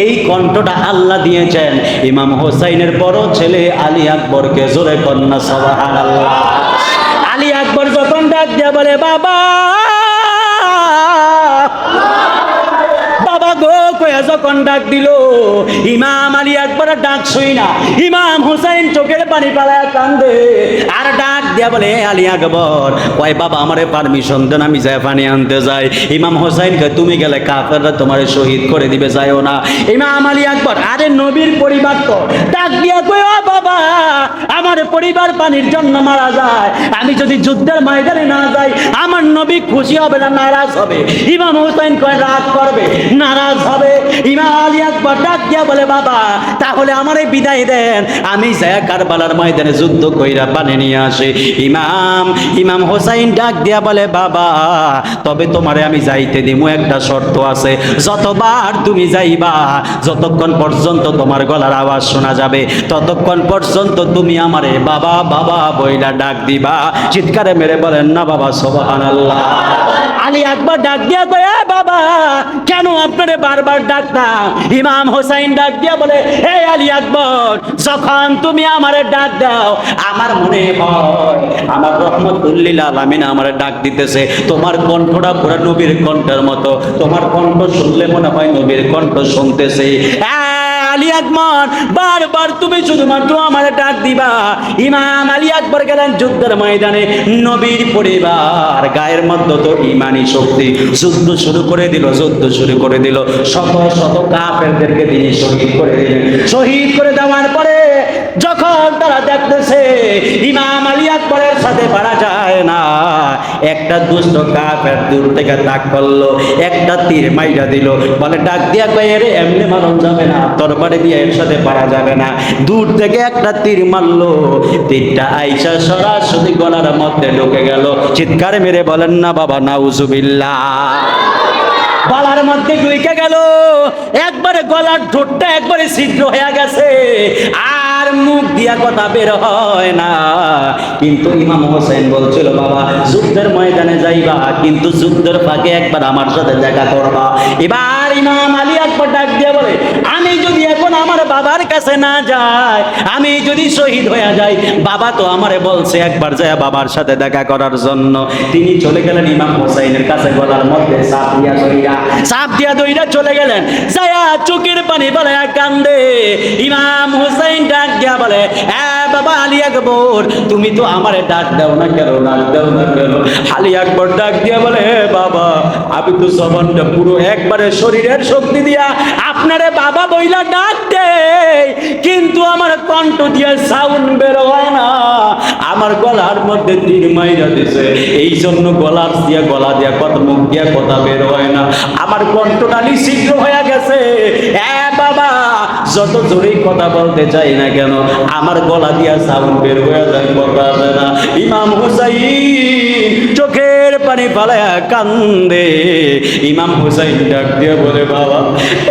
এই কণ্ঠটা আল্লাহ দিয়েছেন ইমাম হোসাইনের বড় ছেলে আলী আকবরকে। জোরে কন্যা সুবহানাল্লাহ। আলী আকবর যখন ডাক দিয়া বলে, বাবা বাবা গো কয়া যখন ডাক দিল, ইমাম আলী আকবরের ডাক শুই না ইমাম হুসাইন চোখের পানি পালায় কান্দে, আর ডাক দিয়া বলে, আলী আকবর কয়, বাবা আমারে পারমিশন দেন, আমি যাই পানি আনতে যাই। ইমাম হুসাইনকে, তুমি গেলে কাফেররা তোমারে শহীদ করে দিবে, যাইও না। ইমাম আলী আকবর, আরে নবীর পরিবার তো, ডাক দিয়া কয়, ও বাবা আমার পরিবার পানির জন্য মারা যায়, আমি যদি যুদ্ধের ময়দানে না যাই আমার নবী খুশি হবে না নারাজ হবে? ইমাম হুসাইন কয়, রাগ করবে, নারাজ হবে। ইমাম আলী আকবর ডাক দিয়া বলে, বাবা তাহলে আমারে বিদায় দেন, আমি যাই কারবালার ময়দানে যুদ্ধ কইরা পানি নিয়ে আসি। ইমাম হোসাইন ডাক দিয়া বলে, বাবা তবে তোমারে আমি যাইতে দিমু, একটা শর্ত আছে, যতবার তুমি যাইবা যতক্ষণ পর্যন্ত তোমার গলার আওয়াজ শোনা যাবে ততক্ষণ পর্যন্ত তুমি আমারে বাবা বাবা বইলা ডাক দিবা। চিৎকারে মেরে বলেন না বাবা সুবহানাল্লাহ। আলী আকবর ডাক দিয়া কয়, বাবা কেন আপনারে বারবার ডাকতাম? ইমাম হোসাইন ডাক দিয়া বলে, হে আলী আকবর যখন তুমি আমারে ডাক দাও আমার মনে হয় আমার রহমতুল্লিল আলামিন আমারে ডাক দিতেছে, তোমার কণ্ঠটা পুরো নবীর কণ্ঠের মতো, তোমার কণ্ঠ শুনলে মনে হয় নবীর কণ্ঠ শুনতেছে। আলী আকবর বারবার তুমি শুধুমাত্র আমার ডাক দিবা। ইমাম আলী আকবর গেলেন যুদ্ধের ময়দানে, নবীর পরিবার গায়ের মধ্যে তো ইমানি শক্তি, যুদ্ধ শুরু করে দিল, শত শত কাফেরদেরকে তিনি শহীদ করে দিলেন। শহীদ করে দেওয়ার পরে যখন তারা দেখতেছে ইমাম আলী আকবরের সাথে পারা যায় না, একটা দুষ্ট কাফের দূর থেকে তাক করলো, একটা তীর মাইরা দিল, বলে ডাক দিয়া কয়ে, রে এমনি মারণ যাবে না, তরবারি দিয়ে এর সাথে পারা যাবে না। দূর থেকে একটা তীর মারলো, তীরটা আইসা সরাসরি গলার মধ্যে ঢুকে গেল। চিৎকার মেরে বলেন না বাবা নাউজুবিল্লাহ। গলার মধ্যে ঢুকে গেল, একবারে গলার ঠোঁটটা একবারে ছিদ্র হয়ে গেছে, আর মুখ দিয়া কথা বের হয় না। কিন্তু ইমাম হোসেন বলছিল, বাবা যুদ্ধের ময়দানে যাইবা, কিন্তু যুদ্ধের ফাঁকে একবার আমার সাথে দেখা করবা। এবার ইমাম আলী আকবর ডাক দিয়া বলে, আমি যদি এখন আমার বাবার কাছে না যাই, আমি যদি শহীদ হয়ে যাই, বাবা তো আমারে বলছে একবার যায় বাবার সাথে দেখা করার জন্য। তিনি চলে গেলেন ইমাম হোসেনের কাছে, গলার মধ্যে চাপ দিয়া দইরা চলে গেলেন, যায়া চোখের পানি বলে কান্দে। ইমাম হোসেন ডাক দিয়া বলে, বাবা আলী আকবর তুমি তো আমারে ডাক দাও না কেন, আলী আকবর ডাক দিয়া বলে, বাবা আমি তো জবানটা পুরো একবারে শরীরের শক্তি দিয়া আপনারে বাবা বইলা ডাক দেই, কিন্তু আমার কণ্ঠ দিয়ে সাউন্ড বের হয় না, আমার গলার মধ্যে তীর মাইরা দিছে, এই জন্য গলা দিয়া কথা, মুখ দিয়া কথা বের হয় না, আমার কণ্ঠটা নিষিদ্ধ হয়ে গেছে। বাবা যত জোরেই কথা বলতে চাই না কেন আমার গলা দিয়া সাউন্ড বের হয়ে যায়, কথা আসে না। ইমাম হুসাইন চোখের পানি ফালায়া কান্দে। ইমাম হুসাইন ডাক দিয়ে বলে, বাবা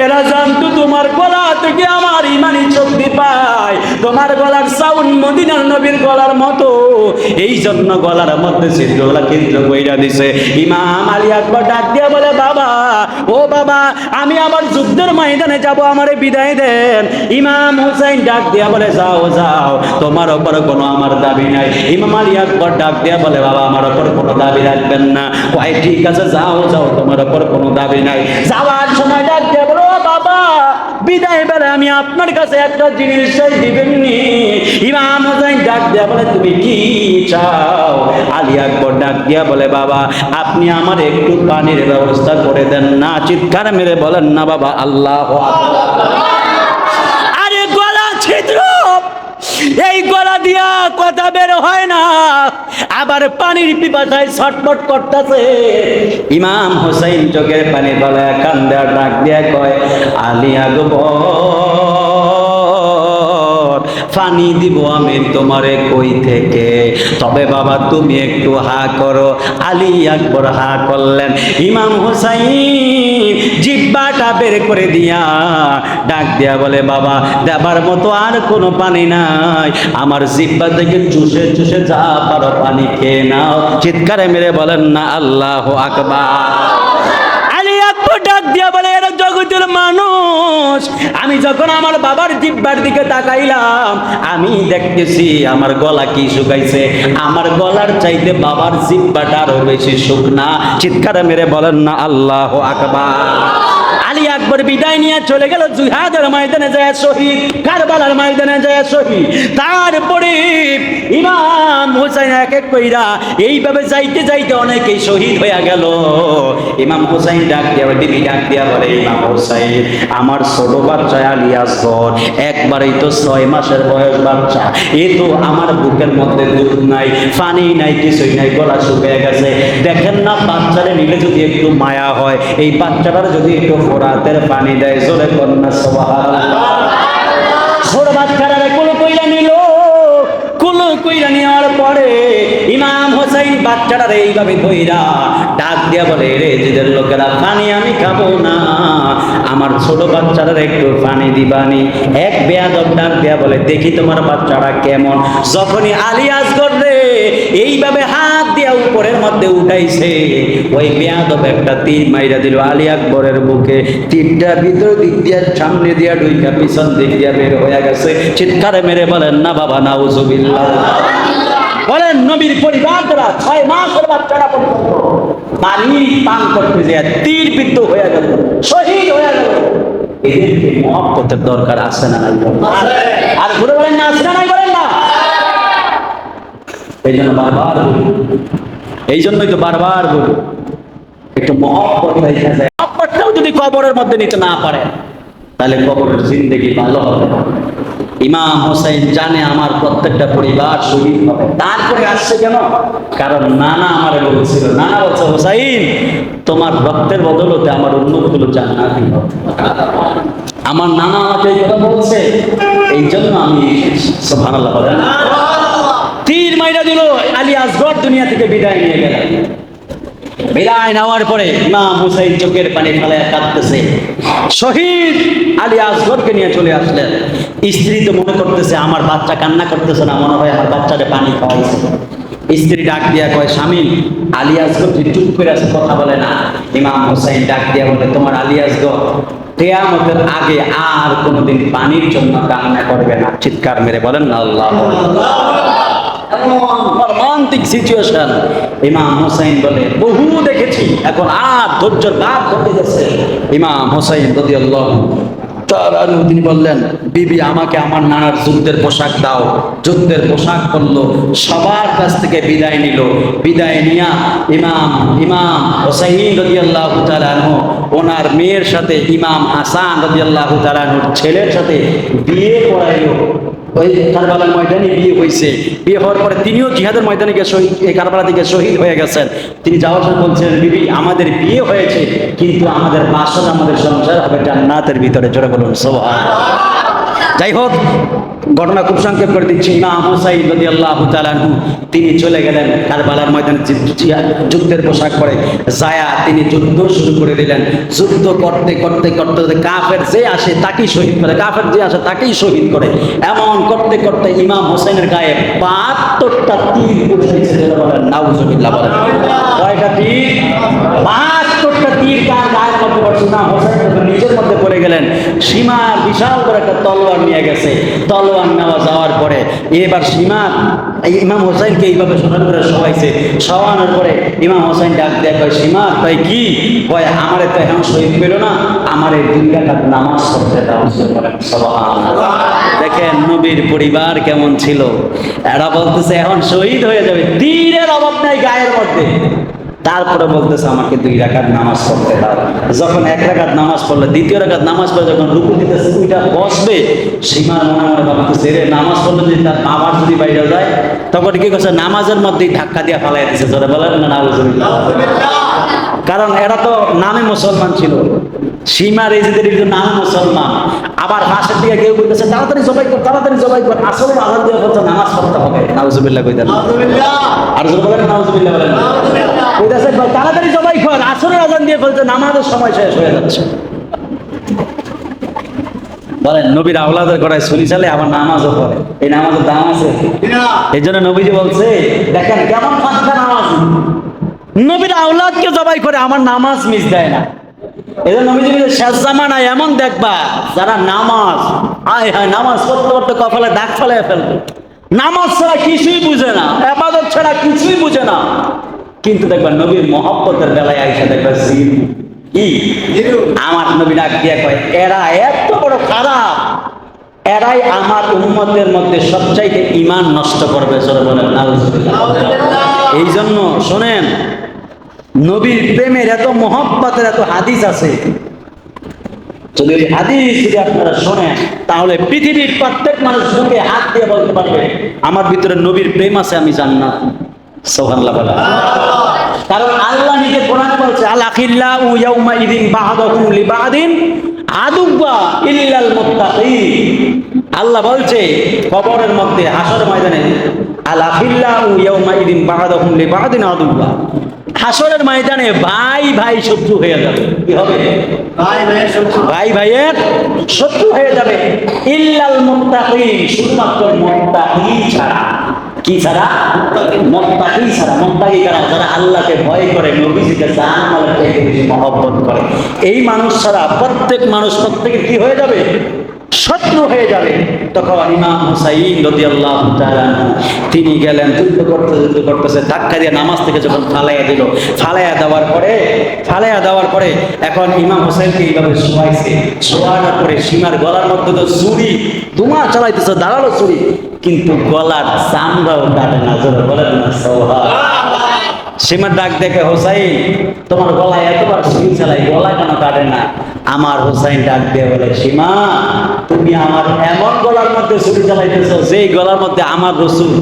এরা জানতো তোমার গলা থেকে আমার ইমানি শক্তি পায়, তোমার গলার সাউন্ড মদিনার নবীর গলার মতো, এই জন্য গলার মধ্যে ছিদ্রগুলা কেন্দ্র কইরা দিছে। ইমাম আলী আকবর ডাক দিয়ে বলে, বাবা ও বাবা আমি আমার যুদ্ধের ময়দানে যাব, আমারে বিদায় দেন। ইমাম হুসাইন ডাক দিয়া বলে, যাও যাও, তোমার ওপর কোনো আমার দাবি নাই। ইমাম আলী আকবর ডাক দিয়া বলে, বাবা আমার ওপর কোনো দাবি রাখবেন না। কয় ঠিক আছে, যাও যাও, তোমার ওপর কোনো দাবি নাই। যাওয়ার সময় ডাক দিয়া বলো, বাবা বিদায় বেলা আমি আপনার কাছে একটা জিনিস চাই, দিবেননি? ইমাম হোসেন ডাক দিয়া বলে তুমি কি চাও? আলী আকবর ডাক দিয়া বলে বাবা আপনি আমার একটু পানির ব্যবস্থা করে দেন না। চিৎকার মেরে বলেন না বাবা আল্লাহু আকবার। আরে গলা ছিদ্র, এই গলা দিয়া কথা বের হয় না, আবার পানির পিপাসায় ছটফট করতেছে। ইমাম হোসেন চোখের পানি বলে কান্দে ডাক দিয়া কয় আলী আকবর পানি দিব আমি তোমারে কই থেকে? তবে বাবা তুমি একটু হা করো। আলী আকবর হা করলেন। ইমাম হোসেন জিহ্বাটা বের করে দিয়া ডাক দিয়া বলে বাবা দেবার মতো আর কোনো পানি নাই, আমার জিহ্বা থেকে চুষে চুষে যা পারো পানি খেয়ে নাও। চিৎকারে মেরে বলেন না আল্লাহু আকবার। আলী আকবর ডাক দিয়া বলে এরা জগতের মানুষ, আমি যখন আমার বাবার জিহ্বার দিকে তাকাইলাম আমি দেখতেছি আমার গলা কি শুকাইছে, আমার গলার চাইতে বাবার জিহ্বাটা আরো বেশি শুকনা। চিৎকারে মেরে বলেন না আল্লাহু আকবার। আলী আকবর বিদায় নিয়ে চলে গেল জিহাদের ময়দানে যায় শহীদ, কারবালার ময়দানে যায় শহীদ। তারপরে ইমাম হোসেন এক এক কইরা এইভাবে যাইতে যাইতে অনেকেই শহীদ হয়ে গেল। ইমাম হোসেন ডাক দিয়া বিবি ডাক দিয়া বলে ইমাম হোসেন আমার ছোট বাচ্চা আলী আসগর একবারেই তো 6 মাসের বয়স বাচ্চা, এ তো আমার বুকের মধ্যে দুধ নাই, পানি নাই, কিছুই নাই, গলা শুকিয়ে গেছে। দেখেন না বাচ্চারে নিলে যদি একটু মায়া হয়, এই বাচ্চাটার যদি একটু ফোরাতের পানি দেয়, জোরে কন্যা সুবহানাল্লাহ। ছোট বাচ্চারা কোলো কইরা নিল, কোলো কইরা নেওয়ার পরে ইমাম হোসেন বাচ্চাটারে এইভাবে ধইরা ডাক দিয়া বলে রে জিদের লোকেরা পানি আমি খাবো না, আমার ছোট বাচ্চাটার একটু পানি দিবানি। এক বেয়াদব ডাক দিয়া বলে দেখি তোমার বাচ্চাটা কেমন। যখনই আলী আসগর রে এইভাবে হাত দিয়া উপরের মধ্যে উঠাইছে, ওই বেয়াদব একটা তীর মাইরা দিল আলী আকবরের বুকে। তীরটা ভিতর দিক দিয়া সামনে দিয়া ঢুইকা পিছন দিক দিয়া বের হয়ে গেছে। চিৎকারে মেরে বলেন না বাবা নাউজুবিল্লাহ। বলেন নবীর পরিবার যারা 6 মাসের বাচ্চারা পর্যন্ত পানি পান করতে যায় তীর বিদ্ধ হয়ে গেল, শহীদ হয়ে গেল। এদেরকে মহব্বতের দরকার আছে না নাই? আর ঘুরে বলেন না আছে না নাই? বলেন না। এই জন্য বারবার বলি, এই জন্যই তো বারবার বলি একটু মহব্বত হয়ে যায়। মহব্বতটাও যদি কবরের মধ্যে নিতে না পারে তাহলে কবরের জিন্দেগি ভালো হবে। ইমাম হোসেন জানে আমার প্রত্যেকটা পরিবার শহীদ হবে, তারপরে আসছে কেন? কারণ নানা আমারে বলছিল, নানা বলছে হোসেন তোমার রক্তের বদলতে আমার উন্মতগুলো জান্নাতি হবে। আমার নানা আমাকে এই কথা বলছে, এই জন্য আমি সুবহানাল্লাহ বলেন। তীর মাইরা দিল, আলী আসগর দুনিয়া থেকে বিদায় নিয়ে গেলেন। বিদায় নেওয়ার পরে ইমাম হুসাইন চোখের পানি ফেলায় কাঁদতেছে। শহীদ আলী আসগরকে নিয়ে চলে আসলেন। স্ত্রী তো মনে করতেছে আমার বাচ্চা কান্না করতেছে না, মনে হয় আমার বাচ্চাকে পানি খাওয়াইছে। স্ত্রী ডাক দিয়া কয় স্বামী আলী আসগর চুপ করে আছে, কথা বলে না। ইমাম হুসাইন ডাক দিয়া বলে তোমার আলী আসগর কিয়ামতের আগে আর কোনোদিন পানির জন্য কান্না করবে না। চিৎকার মেরে বলেন না আল্লাহু আকবার। Romantic situation. ইমাম হোসেন বলে বহু দেখেছি, এখন আর ধৈর্যের বাদ ধরে গেছে। ইমাম হোসেন রাদিয়াল্লাহু তাআলা তিনি বললেন বিবি আমাকে আমার নানার যুদ্ধের পোশাক দাও। যুদ্ধের পোশাক পরলো, সবার কাছ থেকে বিদায় নিল। বিদায় নিয়া ইমাম হোসেন রাদিয়াল্লাহু তাআলা আনহু ওনার মেয়ের সাথে ইমাম হাসান রাদিয়াল্লাহু তাআলা আনহুর ছেলের সাথে বিয়ে করাইলো। ওই কারবালার ময়দানে বিয়ে হয়েছে। বিয়ে হওয়ার পরে তিনিও জিহাদের ময়দানে গিয়ে শহীদ, এই কারবালা থেকে শহীদ হয়ে গেছেন। তিনি যাওয়ার সময় বলছেন বিবি আমাদের বিয়ে হয়েছে কিন্তু আমাদের বাসর আমাদের সংসার হবে জান্নাতের ভিতরে। জোরে বলুন সুবহানাল্লাহ। যাই হোক ঘটনা খুব সংক্ষেপ করে দিচ্ছি। ইমাম হুসাইন রাদিয়াল্লাহু তাআলা আনহু তিনি চলে গেলেন কারবালার ময়দানে যুদ্ধের পোশাক পরে যায়া তিনি যুদ্ধ শুরু করে দিলেন। যুদ্ধ করতে করতে করতে কাফের যে আসে তাকেই শহীদ করে, কাফের যে আসে তাকেই শহীদ করে। এমন করতে করতে ইমাম হোসেনের গায়ে 72টা তীর পড়েছে। বলেন নাউজুবিল্লাহ। বলেন কয়টা তীর? 72টা তীর তার গায়ের মধ্যে পড়ছে। ইমাম হোসেন নিজের মধ্যে পড়ে গেলেন। সীমার বিশাল বড় একটা তলোয়ার নিয়ে গেছে। তলোয়ার নেওয়া যাওয়ার পরে এবার সীমা ইমাম হোসেনকে এইভাবে স্মরণ করে শোয়াইছে। শোয়ানোর পরে ইমাম হোসেন ডাক দেয়, কয় সীমা তাই কি কয়, আমারে তো এখন শহীদ পেল না, আমার এই 2 রাকাত নামাজ পড়তে দাও। সুবহানাল্লাহ। দেখেন নবীর পরিবার কেমন ছিল। এরা বলতেছে এখন শহীদ হয়ে যাবে, তীরের অভাব নাই গায়ের মধ্যে, তারপরে বলতেছে আমাকে 2 রাকাত নামাজ পড়তে দাও। যখন 1 রাকাত নামাজ পড়লো, 2য় রাকাত নামাজ পড়ে যখন রুকু দিতেছে, ওইটা বসবে, সীমার মনে মনে ভাবতেছে রে নামাজ পড়লে যদি তার আবার যদি বাইরে যায়, তখন কি করছে, নামাজের মধ্যেই ধাক্কা দিয়ে ফালাই দিছে। জোরে বলেন না নাউজুবিল্লাহ। কারণ এরা তো নামে মুসলমান ছিল, সীমা রেজিদের নামে মুসলমান। আবার পাশের দিকে কেউ বলতেছে তাড়াতাড়ি জবাই কর, তাড়াতাড়ি জবাই কর, আসলে আজান দিয়ে বলছে নামাজ পড়তে হবে। নাউজুবিল্লাহ কইতেন, আর জোরে বলেন নাউজুবিল্লাহ বলেন। কইতেছে তাড়াতাড়ি জবাই কর, আসলে আজান দিয়ে বলছে নামাজের সময় শেষ হয়ে যাচ্ছে। বলেন নবীর আওলাদের গড়ায় ছুরি চালে আবার নামাজও পড়ে, এই নামাজের দাম আছে? এই জন্য নবীজি বলছে দেখেন কেমন ফাঁকা নামাজ, নবীর আওলাদকে জবাই করে আমার নামাজ মিস দেয় না। এই জন্য নবীজি বলছে শেষ জামানায় এমন দেখবা যারা নামাজ আয় হায় নামাজ পড়তে পড়তে কপালে দাগ ফেলে ফেলবে, নামাজ ছাড়া কিছুই বুঝে না, ইবাদত ছাড়া কিছুই বুঝে না, কিন্তু দেখবা নবীর মহব্বতের বেলায় আইসা দেখবা কি আমার নবী ডাক দিয়ে কয় এরা এত বড় খারাপ, এরাই আমার উম্মতের মধ্যে সবচাইতে ঈমান নষ্ট করবে। জোরে বলেন নাউজুবিল্লাহ। এই জন্য শোনেন নবীর প্রেমের এত মহব্বতের এত হাদিস আছে, যদি হাদিস যদি আপনারা শোনেন তাহলে পৃথিবীর প্রত্যেক মানুষ মুখে হাত দিয়ে বলতে পারবে আমার ভিতরে নবীর প্রেম আছে, আমি জান্নাত। সুবহানাল্লাহ বলা। কারণ আল্লাহ নিজে কোরআনে বলছে আল আখিল্লাহু ইয়াউমা ইদিন বা'দুহুম লিবা'দিন আদুওয়া ইল্লাল মুত্তাকিন। আল্লাহ বলছে কবরের মধ্যে হাসরের ময়দানে আল আখিল্লাহু ইয়াউমা ইদিন বা'দুহুম লিবা'দিন আদুওয়া, হাসরের ময়দানে ভাই ভাই শত্রু হয়ে যাবে। কি হবে? ভাই ভাইয়ের শত্রু হয়ে যাবে। ইল্লাল মুত্তাকিন, শুধুমাত্র মুত্তাকি ছাড়া। কি ছাড়া? মুত্তাকি ছাড়া। মুত্তাকি কারা? যারা আল্লাহকে ভয় করে, নবীজিকে জানার থেকে বেশি মহব্বত করে। এই মানুষ ছাড়া প্রত্যেক মানুষ প্রত্যেকের কি হয়ে যাবে? শত্রু হয়ে যাবে। তখন ইমাম হুসাইন রাদিয়াল্লাহু তাআলা তিনি গেলেন, যুদ্ধ করতেছে, ধাক্কা দিয়ে নামাজ থেকে যখন ফালাইয়া দিল, ফালাইয়া দেওয়ার পরে এখন ইমাম হুসাইনকে এইভাবে শোয়াইছে। শোয়ানোর পরে সীমার গলার মধ্যে তো ছুরি ধুমা চালাইতেছে, দাঁড়ালো ছুরি, কিন্তু গলার চামড়াও কাটে না। জোরে বলেন না সুবহানাল্লাহ। সীমার ডাক দেখে হোসাইন তোমার গলায় এতবার ছুরি চালাই, গলা কেন কাটে না? আমার হোসাইন ডাক দিয়ে বলে সীমা তুমি আমার এমন গলার মধ্যে ছুরি চালাইতেছো যেই গলার মধ্যে আমার রাসূল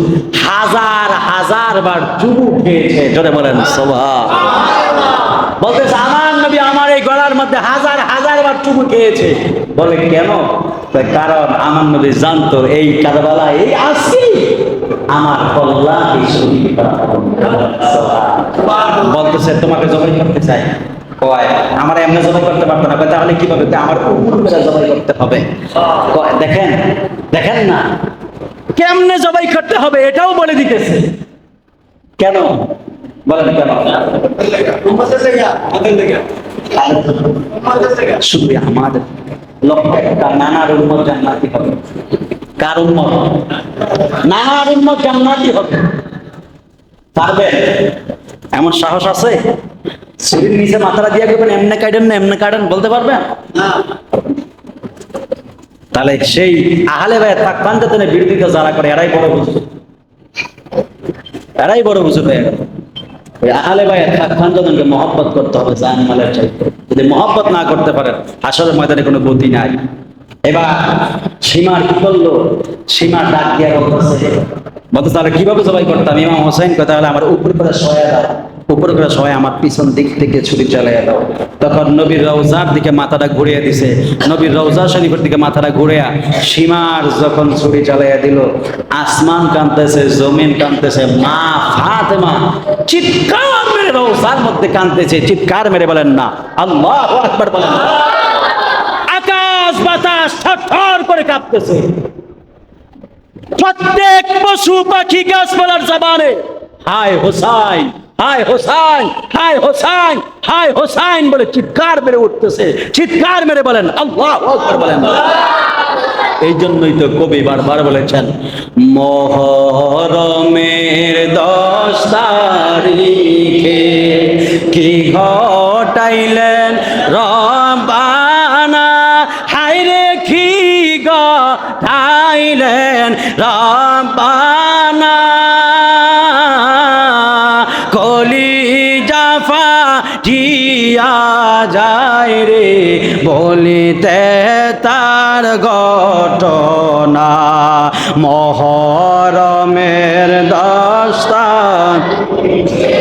হাজার হাজার বার চুমু খেয়েছে। জোরে বলেন সুবহানাল্লাহ। বলতেছে আমার নবী আমার এই গলার মধ্যে হাজার হাজার বার চুমু খেয়েছে। বলে কেন? কারণ আমার নবী জানতো এই কারবালা এই আজকে আমার কল্লা এই শরীর বলতেছে তোমাকে জবাই করতে চাই। কয় আমার এমনি জবাই করতে পারতো না। তাহলে কিভাবে? আমার উপর করে জবাই করতে হবে। দেখেন না কেমনে জবাই করতে হবে এটাও বলে দিতেছে। কেন বলেন? কেন? শুধু আমাদের লক্ষ্য একটা, নানার উম্মত জান্নাতি হবে। কার উম্মত? নানার উম্মত জান্নাতি হবে। পারবেন? এমন সাহস আছে? শরীর নিচে মাথাটা দিয়ে গেবেন এমনে কাটেন না এমনে কাটেন বলতে পারবেন? তাহলে সেই আহলে বায়াত পাঞ্জাতনের বিরোধিতা যারা করে এরাই বড় বুঝে হয়ে গেল। ওই আহলে বায়াত পাঞ্জাতনকে মহব্বত করতে হবে জানমালের চাইতে। যদি মহব্বত না করতে পারেন হাসরের ময়দানে কোনো গতি নাই। এবার সীমার কি করলো? সীমার ডাক দিয়ে বলতে তাহলে কিভাবে জবাই করতাম? ইমাম হোসেন কথা হলে আমার উপর করে সহায় দাও, উপর করে সহায় আমার পিছন দিক থেকে ছুরি চালাইয়া দাও। তখন নবীর রওজার দিকে মাথাটা ঘুরিয়ে দিছে। নবীর রওজা শরীফের দিকে মাথাটা ঘুরিয়া সীমার যখন ছুরি চালাইয়া দিল, আসমান কাঁদতেছে, জমিন কাঁদতেছে, মা ফাতেমা চিৎকার মেরে রওজার মধ্যে কাঁদতেছে। চিৎকার মেরে বলেন না আল্লাহু আকবার বলেন। আকাশ বাতাস থরথর করে কাঁপতেছে। প্রত্যেক পশু পাখি গাছপালার জবানে হায় হোসাইন হায় হোসাইন, হায় হোসাইন, হায় হোসাইন বলে চিৎকার মেরে উঠতেছে। চিৎকার মেরে বলেন আল্লাহু আকবার বলেন। এই জন্যই তো কবি বারবার বলেছেন, মুহররমের 10 তারিখে কি ঘটাইলেন রব্বানা, হায়রে কি ঘটাইলেন রব্বানা, কলিজা ফাটিয়া যায় রে বলিতে তার ঘটনা। মুহররমের 10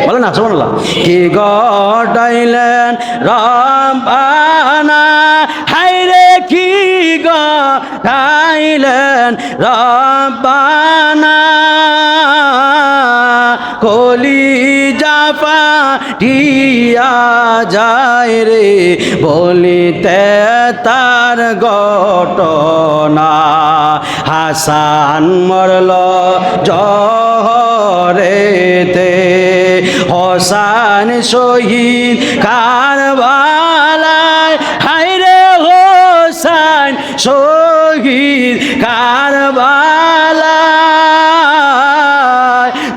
বলেন না সুবহানাল্লাহ। কি ঘটাইলেন রব্বানা, হায়রে কি ঘটাইলেন রব্বানা, কলিজা ফাটিয়া যায় রে বলিতে তার ঘটনা। হাসান মরল জহরেতে, হোসেন শহীদ কারবালায়, হায়রে হোসেন শহীদ কারবালায়,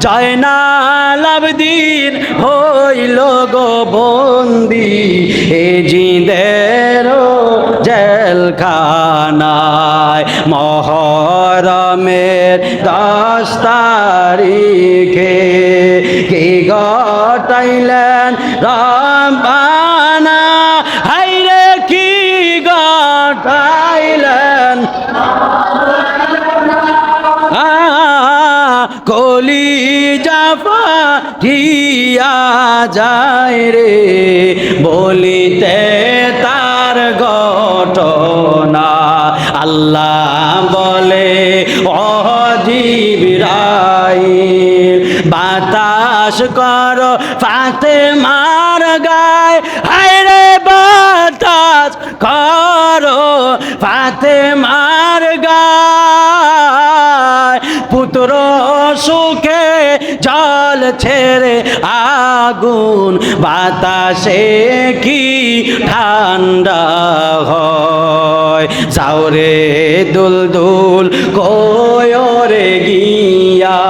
জয়নাল আবদিন হইল গো বন্দি এ জিদের জেলখানায়। মুহররমের 10 তারিখে কি ঘটাইলেন রব্বানা, হায়রে কি ঘটাইলেন, কলিজা ফাটিয়া যায় রে বলিতে তার ঘটনা। আল্লাহ বলে ও জিবরাইল, বাতাস করো ফাতেমার গায়, হায়রে বাতাস করো ফাতেমার গায়, পুত্র সুখে জল ছেড়ে আগুন, বাতাসে কি ঠান্ডা হয়, যাওরে দুলদুল কোয়রে গিয়া,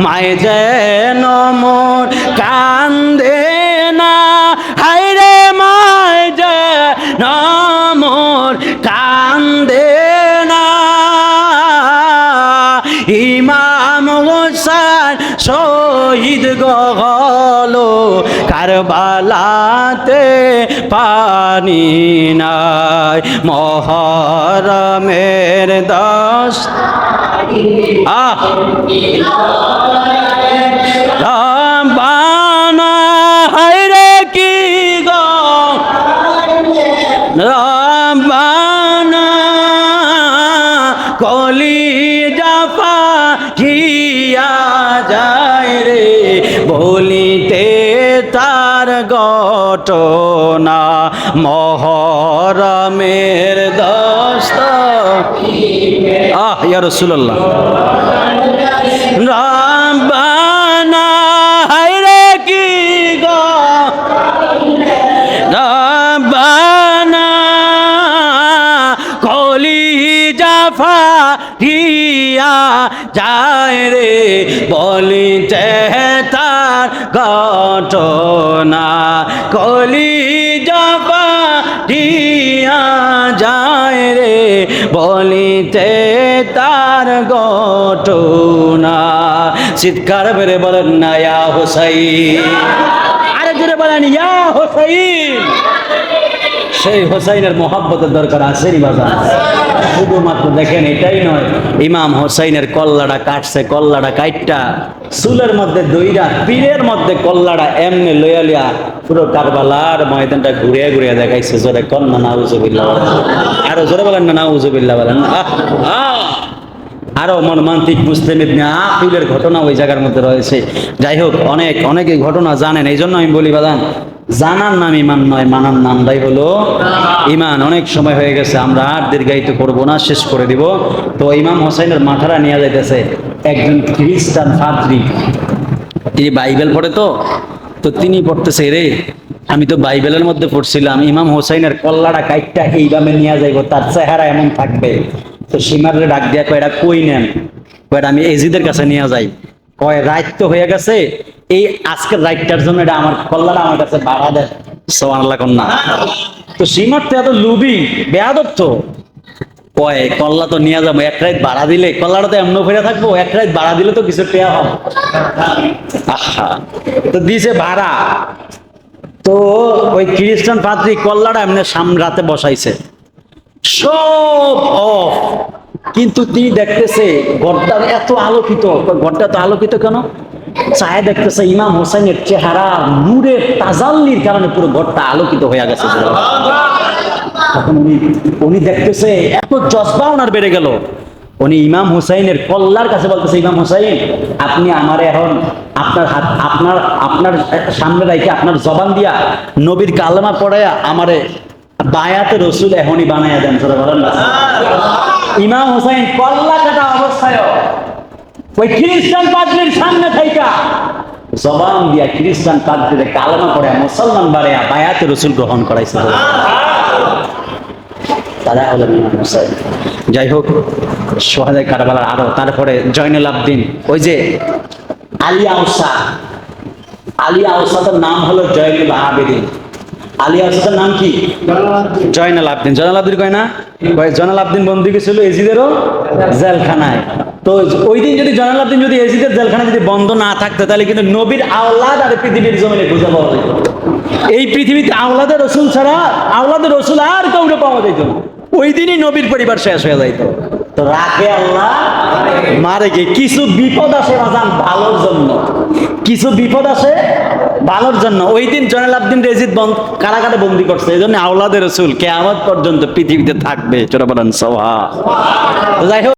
মায় যেন মোর কান্দে না, হায়রে মায় যেন মোর কান্দে না, ইমাম হোসেন শহীদ হলো কারবালাতে পানি নাই। মুহররমের 10 রব্বানা, হায়রে কি গো রব্বানা, কলিজা ফাটিয়া যায় রে বলিতে তার ঘটনা। মুহররমের 10 ইয়া রাসূলুল্লাহ। রব্বানা, হায়রে কি গো রব্বানা, কলিজা ফাটিয়া যায় রে বলিতে তার ঘটনা, কলিজা ফাটিয়া যায় রে বলিতে তার ঘটনা। চিৎকার মেরে বলেন না ইয়া হোসাইন, আরে জোরে বলেন ইয়া হোসাইন। সেই হোসাইনের মহব্বতের দরকার আছে নি বাজার। শুধুমাত্র দেখেন এটাই নয়, ইমাম হোসাইনের কল্লাটা কাটছে, কল্লাটা কাইটটা চুলের মধ্যে দইরা পীরের মধ্যে কল্লাটা এমনি লইয়া লিয়া পুরো কারবালার ময়দানটা ঘুরিয়ে ঘুরিয়ে দেখাইছে। জোরে কন্যা নাউজুবিল্লাহ, আরো জোরে বলেন না নাউজুবিল্লাহ বলেন। আরো মর্মান্তিক মুসলিম ইবনে আকিলের ঘটনা ওই জায়গার মধ্যে রয়েছে। যাই হোক, অনেকে ঘটনা জানেন, এই জন্য আমি বলি বাদান, জানার নাম ইমান নয়, মানার নামটাই হলো ইমান। অনেক সময় হয়ে গেছে, আমরা আর দীর্ঘায়িত করবো না, শেষ করে দিব। তো ইমাম হোসাইনের মাথারা নিয়ে যাইতেছে একজন খ্রিস্টান পাদ্রী, তিনি বাইবেল পড়ে তো, তো তিনি পড়তেছে রে আমি তো বাইবেলের মধ্যে পড়ছিলাম ইমাম হোসাইনের কল্লাটা কাইটটা এইভাবে নিয়ে যাইব, তার চেহারা এমন থাকবে। তো সীমারে ডাক দিয়া কয় এটা কই নেন, কয় আমি এজিদের কাছে নিয়ে যাই। কয় রাত তো হয়ে গেছে, এই আজকের রাতটার জন্য এটা আমার কল্লাটা আমার কাছে বাড়া দেয়। সুবহানাল্লাহ কন্যা। তো সীমার তো এত লুবি বেয়াদব তো, কয় কল্লা তো নিয়ে যাবো, এক রাত ভাড়া দিলে কল্লাটা তো এমন ফিরে থাকবো, এক রাত ভাড়া দিলে তো কিছু টেয়া হবে। আহা, তো দিছে ভাড়া। তো ওই খ্রিস্টান পাদ্রী কল্লাটা এমনি রাতে বসাইছে, সব অফ, কিন্তু তিনি দেখতেছে ঘরটা এত আলোকিত। ঘরটা তো আলোকিত কেন? চায় দেখতেছে ইমাম হোসেনের চেহারা নূরের তাজাল্লির কারণে পুরো ঘরটা আলোকিত হয়ে গেছে। তখন উনি দেখতেছে এত জজবা ওনার বেড়ে গেল। উনি ইমাম হুসাইনের কল্লার কাছে বলতেছে, ইমাম হুসাইন আপনি আমারে এখন আপনার হাত আপনার আপনার সামনে রাখে আপনার জবান দিয়া নবীর কালেমা পড়ায়া আমারে বায়াতে রসুল এখনই বানাইয়া দেন। বলেন না। ইমাম হুসাইন কল্লা কাটা অবস্থায় ওই খ্রিস্টান পাদ্রীর সামনে থাইকা জবান দিয়া খ্রিস্টান পাদ্রীরে কালেমা পড়ায়া মুসলমান বাড়াইয়া বায়াতে রসুল গ্রহণ করাইছে। তারা হলেন ইমাম হুসাইন। যাই হোক, সোহাদায়ে কারবালার আরো, তারপরে জয়নুল আবদিন, ওই যে আলিয়া উসা, আলিয়া উসাতের নাম হলো জয়নুল আবেদিন। আলিয়া উসাতের নাম কি? জয়নুল আবদিন। জয়নুল আবদিন কয় না, জয়নুল আবদিন বন্দী ছিল এজিদেরও জেলখানায়। তো ওই দিন যদি জয়নুল আবদিন যদি এজিদের জেলখানা যদি বন্ধ না থাকতো, তাহলে কিন্তু নবীর আওলাদ আর পৃথিবীর জমিনে খুঁজে পাওয়া যেত। এই পৃথিবীতে আওলাদের রসুল ছাড়া আওলাদের রসুল আর কাউকে পাওয়া যেত না। ওই দিনই নবীর পরিবার শেষ হয়ে যাইতো। তো রাখে আল্লাহ মারে গে, কিছু বিপদ আসে বাজান ভালোর জন্য, কিছু বিপদ আসে ভালোর জন্য। ওই দিন জয়নুল আবদিন রেজিদ কারাগারে বন্দি করছে, এই জন্য আওলাদের রসুল কিয়ামত পর্যন্ত পৃথিবীতে থাকবে। চোরা বলেন সুবহান। যাই হোক।